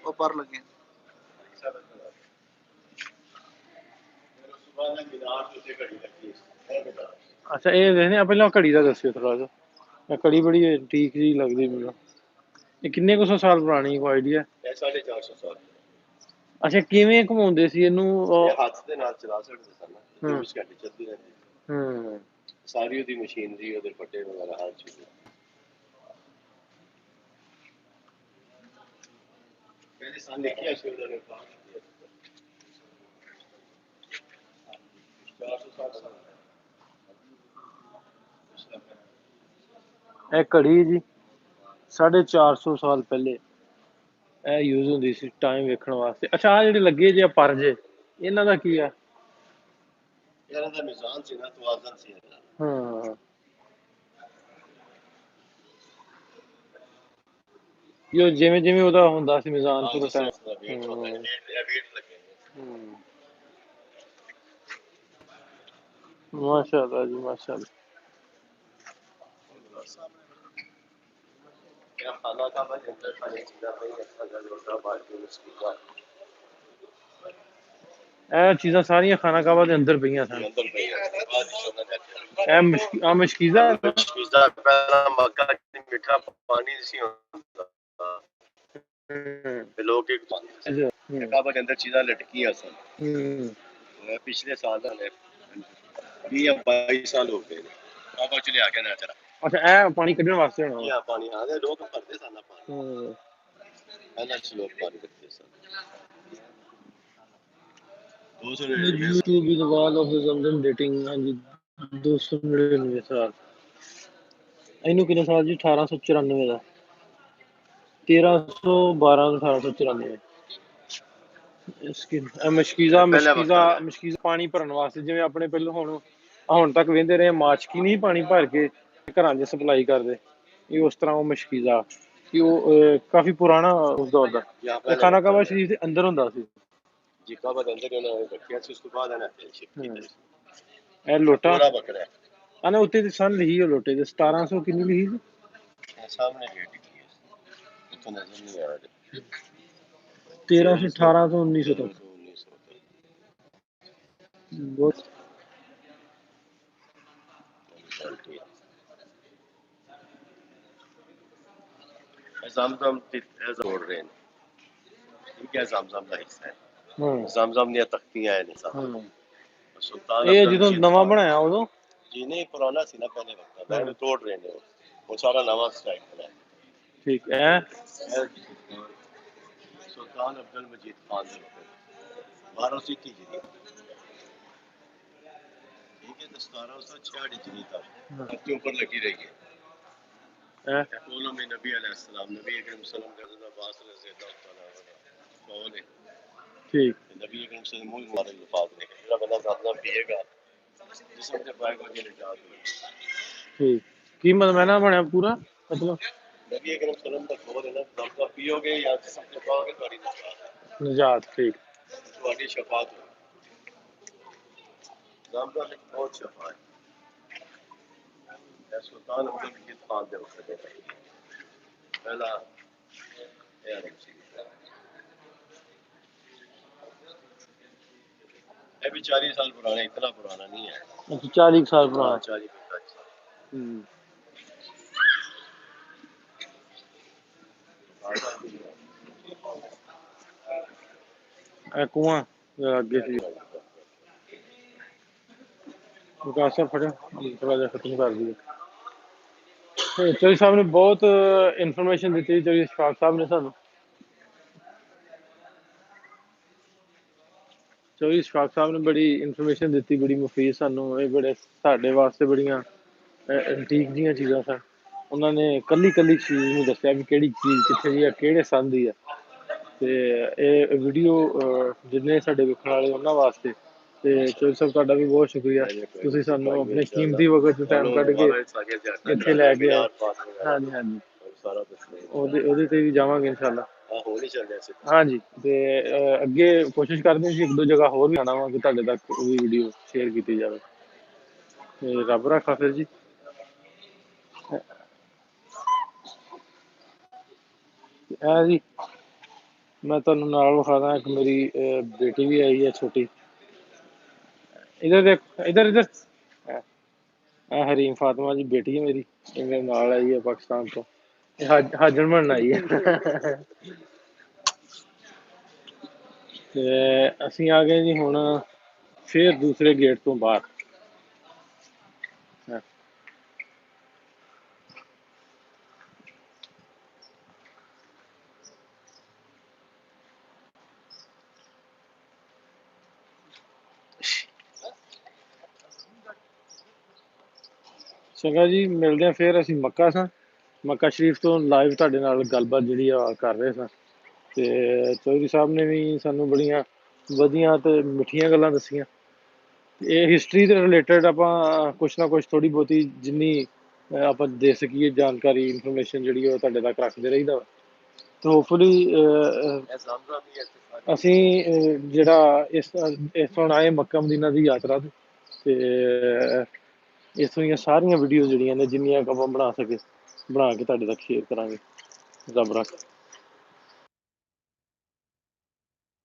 ਉਹ ਪਰ ਲੱਗੇ सुबह मीनार से घड़ी लगी है अच्छा ये देखने ਪਹਿਲਾਂ ਘੜੀ ਦਾ ਦੱਸਿਓ ਥੋੜਾ ਜਿਹਾ ਮੈਂ ਘੜੀ ਬੜੀ ਠੀਕ ਜੀ ਲੱਗਦੀ ਮੈਨੂੰ ਇਹ ਕਿੰਨੇ ਕੁ ਸੌ ਸਾਲ ਪੁਰਾਣੀ ਕੋਈ ਆਈਡੀਆ? ਇਹ 450 ਸਾਲ। ਅੱਛਾ, ਕਿਵੇਂ ਘੁਮਾਉਂਦੇ ਸੀ ਇਹਨੂੰ? ਇਹ ਹੱਥ ਦੇ ਨਾਲ ਚਲਾ ਸਕਦੇ ਸਨ, 24 ਘੰਟੇ ਚੱਲਦੀ ਰਹਿੰਦੀ। ਸਾਰੀ ਉਹਦੀ ਮਸ਼ੀਨਰੀ, ਉਹਦੇ ਫੱਟੇ ਵਗੈਰਾ ਹਰ ਚੀਜ਼। ਪਹਿਲੇ ਸਾਲ ਲਿਖਿਆ ਸੀ ਉਹਨਾਂ ਨੇ 460 ਸਾਲ। ਇਹ ਘੜੀ ਜੀ 450 ਸਾਲ ਪਹਿਲੇ ਇਹ ਯੂਜ਼ ਹੁੰਦੀ ਸੀ ਟਾਈਮ ਵੇਖਣ ਵਾਸਤੇ। ਅੱਛਾ, ਆ ਜਿਹੜੇ ਲੱਗੇ ਜੇ ਪਰ ਜੇ, ਇਹਨਾਂ ਦਾ ਕੀ ਆ? ਇਹਨਾਂ ਦਾ ਮਿਜ਼ਾਨ ਸੀ ਨਾ, ਤਵਾਜ਼ਨ ਸੀ ਇਹਨਾਂ ਦਾ। ਹਾਂ, ਜੋ ਜਿਵੇਂ ਜਿਵੇਂ ਉਹਦਾ ਹੁੰਦਾ ਸੀ ਮਿਜ਼ਾਨ ਪੂਰਾ ਟਾਈਮ। ਮਾਸ਼ਾਅੱਲਾ ਜੀ, ਮਾਸ਼ਾਅੱਲਾ। खाना का बस अंदर खाने चीज़ा नहीं अच्छा जल होता बाकी मुश्किल ਇਹ ਚੀਜ਼ਾਂ ਸਾਰੀਆਂ ਖਾਨਾ ਕਾਬਾ ਦੇ ਅੰਦਰ ਪਈਆਂ ਸਨ। अंदर पे ਇਹ ਮਸ਼ਕੀਜ਼ਾ मशकीज़ा पहला मक्का की मीठा पानी सी होता लोग एक काबा के अंदर चीज़ा लटकी सन। पिछले साल ने 20-22 साल हो गए काबा च लिया के ना चला। ਅੱਛਾ, ਇਹ ਪਾਣੀ ਕੱਢਣ ਵਾਸਤੇ ਹੋਣਾ। ਇਹ ਪਾਣੀ ਆਦੇ ਲੋਕ ਭਰਦੇ ਸਨ ਪਾਣੀ। ਇਹਨਾਂ ਚ ਲੋਕ ਪਾਣੀ ਕੱਢਦੇ ਸਨ। YouTube is the wall of the Zamzam dating ਹਾਂਜੀ 299 ਸਾਲ। ਇਹਨੂੰ ਕਿੰਨੇ ਸਾਲ ਜੀ? 1894 ਦਾ। 1312 1894। ਮਸ਼ਕੀਜ਼ਾ ਪਾਣੀ ਭਰਨ ਵਾਸਤੇ, ਜਿਵੇਂ ਆਪਣੇ ਪਹਿਲਾਂ ਹੁਣ ਤੱਕ ਵਹਿੰਦੇ ਰਹੇ ਮਾਚਕੀ ਨਹੀਂ ਪਾਣੀ ਭਰ ਕੇ ਘਰਾਂ 'ਚ ਸਪਲਾਈ ਕਰਦੇ, ਇਹ ਉਸ ਤਰ੍ਹਾਂ ਉਹ ਮਸ਼ਕੀਜ਼ਾ ਕਿ ਉਹ ਕਾਫੀ ਪੁਰਾਣਾ ਉਸ ਦੌਰ ਦਾ। ਇਹ ਖਾਨਾ ਕਾਬਾ ਸ਼ਰੀਫ ਦੇ ਅੰਦਰ ਹੁੰਦਾ ਸੀ ਜੀ। ਕਾਬਾ ਦੇ ਅੰਦਰ ਉਹਨਾਂ ਨੇ ਰੱਖਿਆ ਸੀ। ਉਸ ਤੋਂ ਬਾਅਦ ਇਹਨਾਂ ਨੇ ਸ਼ਿਫਟ ਕੀਤਾ। ਇਹ ਲੋਟਾ ਪੂਰਾ ਬੱਕਰਾ ਆ ਨਾ, ਉੱਤੇ ਤੇ ਸਨ ਲਿਖੀ ਹੈ ਲੋਟੇ ਤੇ 1700 ਕਿੰਨੀ ਲਿਖੀ ਸੀ? ਸਾਹਮਣੇ ਡੇਟ ਕੀ ਹੈ, ਉੱਥੋਂ ਨਜ਼ਰ ਨਹੀਂ ਆ ਰਿਹਾ। 1318 ਤੋਂ 1900 ਤੱਕ। ਬਹੁਤ ਜ਼ਮਜ਼ਮ जोड़ रहे हैं। ठीक है, ਜ਼ਮਜ਼ਮ ਦਾ ਹਿੱਸਾ ਹੈ। ਜ਼ਮਜ਼ਮ ਦੀਆਂ ਤਖਤੀਆਂ ਨੇ ਸੁਲਤਾਨ। ਇਹ ਜਦੋਂ ਨਵਾਂ ਬਣਾਇਆ ਉਦੋਂ ਜੀ ਨਹੀਂ, ਪੁਰਾਣਾ ਸੀ ਨਾ ਪਹਿਲੇ ਵਕਤ ਦਾ। ਇਹਨੂੰ ਤੋੜ ਰਹੇ ਨੇ, ਉਹ ਸਾਰਾ ਨਵਾਂ ਸਟਾਈਲ ਬਣਾਇਆ। ਠੀਕ ਹੈ। सुल्तान अब्दुल मजीद खान 1230 हिजरी। ठीक है, तो 1766 हिजरी तक अपने ऊपर लगी रही है। बोलो में नबी अलैहिस्सलाम, नबी अकरम सल्लल्लाहु अलैहि वसल्लम अब्बास रज़ियल्लाहु तआला कौन है? ठीक, नबी अकरम सल्लल्लाहु अलैहि वसल्लम मुबारक वफात ने मेरा बंदा ज़मज़म पिएगा जिसम से पाएगा कि निजात होगी। ठीक। कीमत मैं ना बने पूरा मतलब नबी अकरम सल्लल्लाहु अलैहि वसल्लम का कौल है ना, ज़मज़म पियोगे या जिसम से पाओगे तुम्हारी निजात। ठीक, तुम्हारी शफात होगी। ज़मज़म एक बहुत शफा है। सुल्तान अब्दुल मजीद खान दे वक्त पहला ये भी 40 साल पुराना, इतना पुराना नहीं है। अच्छा, 40 साल पुराना। 40-45 साल। कुआं अगे सी विकास फटे थोड़ा जिहा खत्म कर दिए। चौधरी साहब ने बहुत इन्फॉर्मेशन दी। चौधरी इशफाक साहब ने सानू चौधरी इशफाक साहब ने बड़ी इन्फॉर्मेशन दी, बड़ी मुफीद सानू। ये बड़े साडे वास्ते बड़ियां एंटीक जिहियां चीज़ां सन। उन्होंने कल्ली कल्ली चीज़ नूं दस्सिया भी किहड़ी चीज़ कित्थे दी है, किहड़े सन दी है। ते ये वीडियो जिन्ने साडे वेखण वाले उन्हां वास्ते ते चौधरी साहब तुहाडा भी बहुत शुक्रिया, तुसीं सानू अपने कीमती वक्त च टाइम कढ के इत्थे लै के आए। हाँ जी, हाँ जी, ਉਹਦੇ ਤੇ ਵੀ ਜਾਵਾਂਗੇ ਇਨਸ਼ਾਅੱਲਾ। हाँ जी, ਤੇ ਅੱਗੇ ਕੋਸ਼ਿਸ਼ ਕਰਦੇ ਹਾਂ ਇੱਕ ਦੋ ਜਗ੍ਹਾ ਹੋਰ ਵੀ ਆਉਣਾ ਵਾ ਕਿ ਤੁਹਾਡੇ ਤੱਕ ਉਹ ਵੀ ਵੀਡੀਓ ਸ਼ੇਅਰ ਕੀਤੀ ਜਾਵੇ। ਤੇ ਰੱਬ ਰੱਖਾ ਫਿਰ ਜੀ। ਇਹ ਜੀ मैं तुहानू नाल विखादा, एक मेरी बेटी भी आई है छोटी। इधर देख, इधर इधर हरीम फातिमा जी बेटी है मेरी, ये मेरे नाल आई है पाकिस्तान तो। ਹਾਜਣ ਬਣਨ ਆਈ ਹੈ। ਤੇ ਅਸੀਂ ਆ ਗਏ ਜੀ ਹੁਣ ਫਿਰ ਦੂਸਰੇ ਗੇਟ ਤੋਂ ਬਾਹਰ। ਚੰਗਾ ਜੀ, ਮਿਲਦੇ ਹਾਂ ਫਿਰ। ਅਸੀਂ ਮੱਕਾ ਸਾਂ, ਮੱਕਾ ਸ਼ਰੀਫ ਤੋਂ ਲਾਈਵ ਤੁਹਾਡੇ ਨਾਲ ਗੱਲਬਾਤ ਜਿਹੜੀ ਆ ਕਰ ਰਹੇ ਸਾਂ। ਤੇ ਚੌਧਰੀ ਸਾਹਿਬ ਨੇ ਵੀ ਸਾਨੂੰ ਬੜੀਆਂ ਵਧੀਆ ਤੇ ਮਿੱਠੀਆਂ ਗੱਲਾਂ ਦੱਸੀਆਂ। ਇਹ ਹਿਸਟਰੀ ਦੇ ਰਿਲੇਟਡ ਆਪਾਂ ਕੁਛ ਨਾ ਕੁਛ ਥੋੜ੍ਹੀ ਬਹੁਤੀ ਜਿੰਨੀ ਆਪਾਂ ਦੇ ਸਕੀਏ ਜਾਣਕਾਰੀ, ਇਨਫੋਰਮੇਸ਼ਨ ਜਿਹੜੀ ਉਹ ਤੁਹਾਡੇ ਤੱਕ ਰੱਖਦੇ ਰਹੀਦਾ ਵਾ। ਤੇ ਹੋਪਫੁਲੀ ਅਸੀਂ ਜਿਹੜਾ ਇਸ ਹੁਣ ਆਏ ਮੱਕਾ ਮਦੀਨਾ ਦੀ ਯਾਤਰਾ ਤੇ ਇੱਥੋਂ ਦੀਆਂ ਸਾਰੀਆਂ ਵੀਡੀਓ ਜਿਹੜੀਆਂ ਨੇ ਜਿੰਨੀਆਂ ਕੁ ਆਪਾਂ ਬਣਾ ਸਕੇ ਬਣਾ ਕੇ ਤੁਹਾਡੇ ਤੱਕ ਸ਼ੇਅਰ ਕਰਾਂਗੇ। ਰੱਬ ਰੱਖ।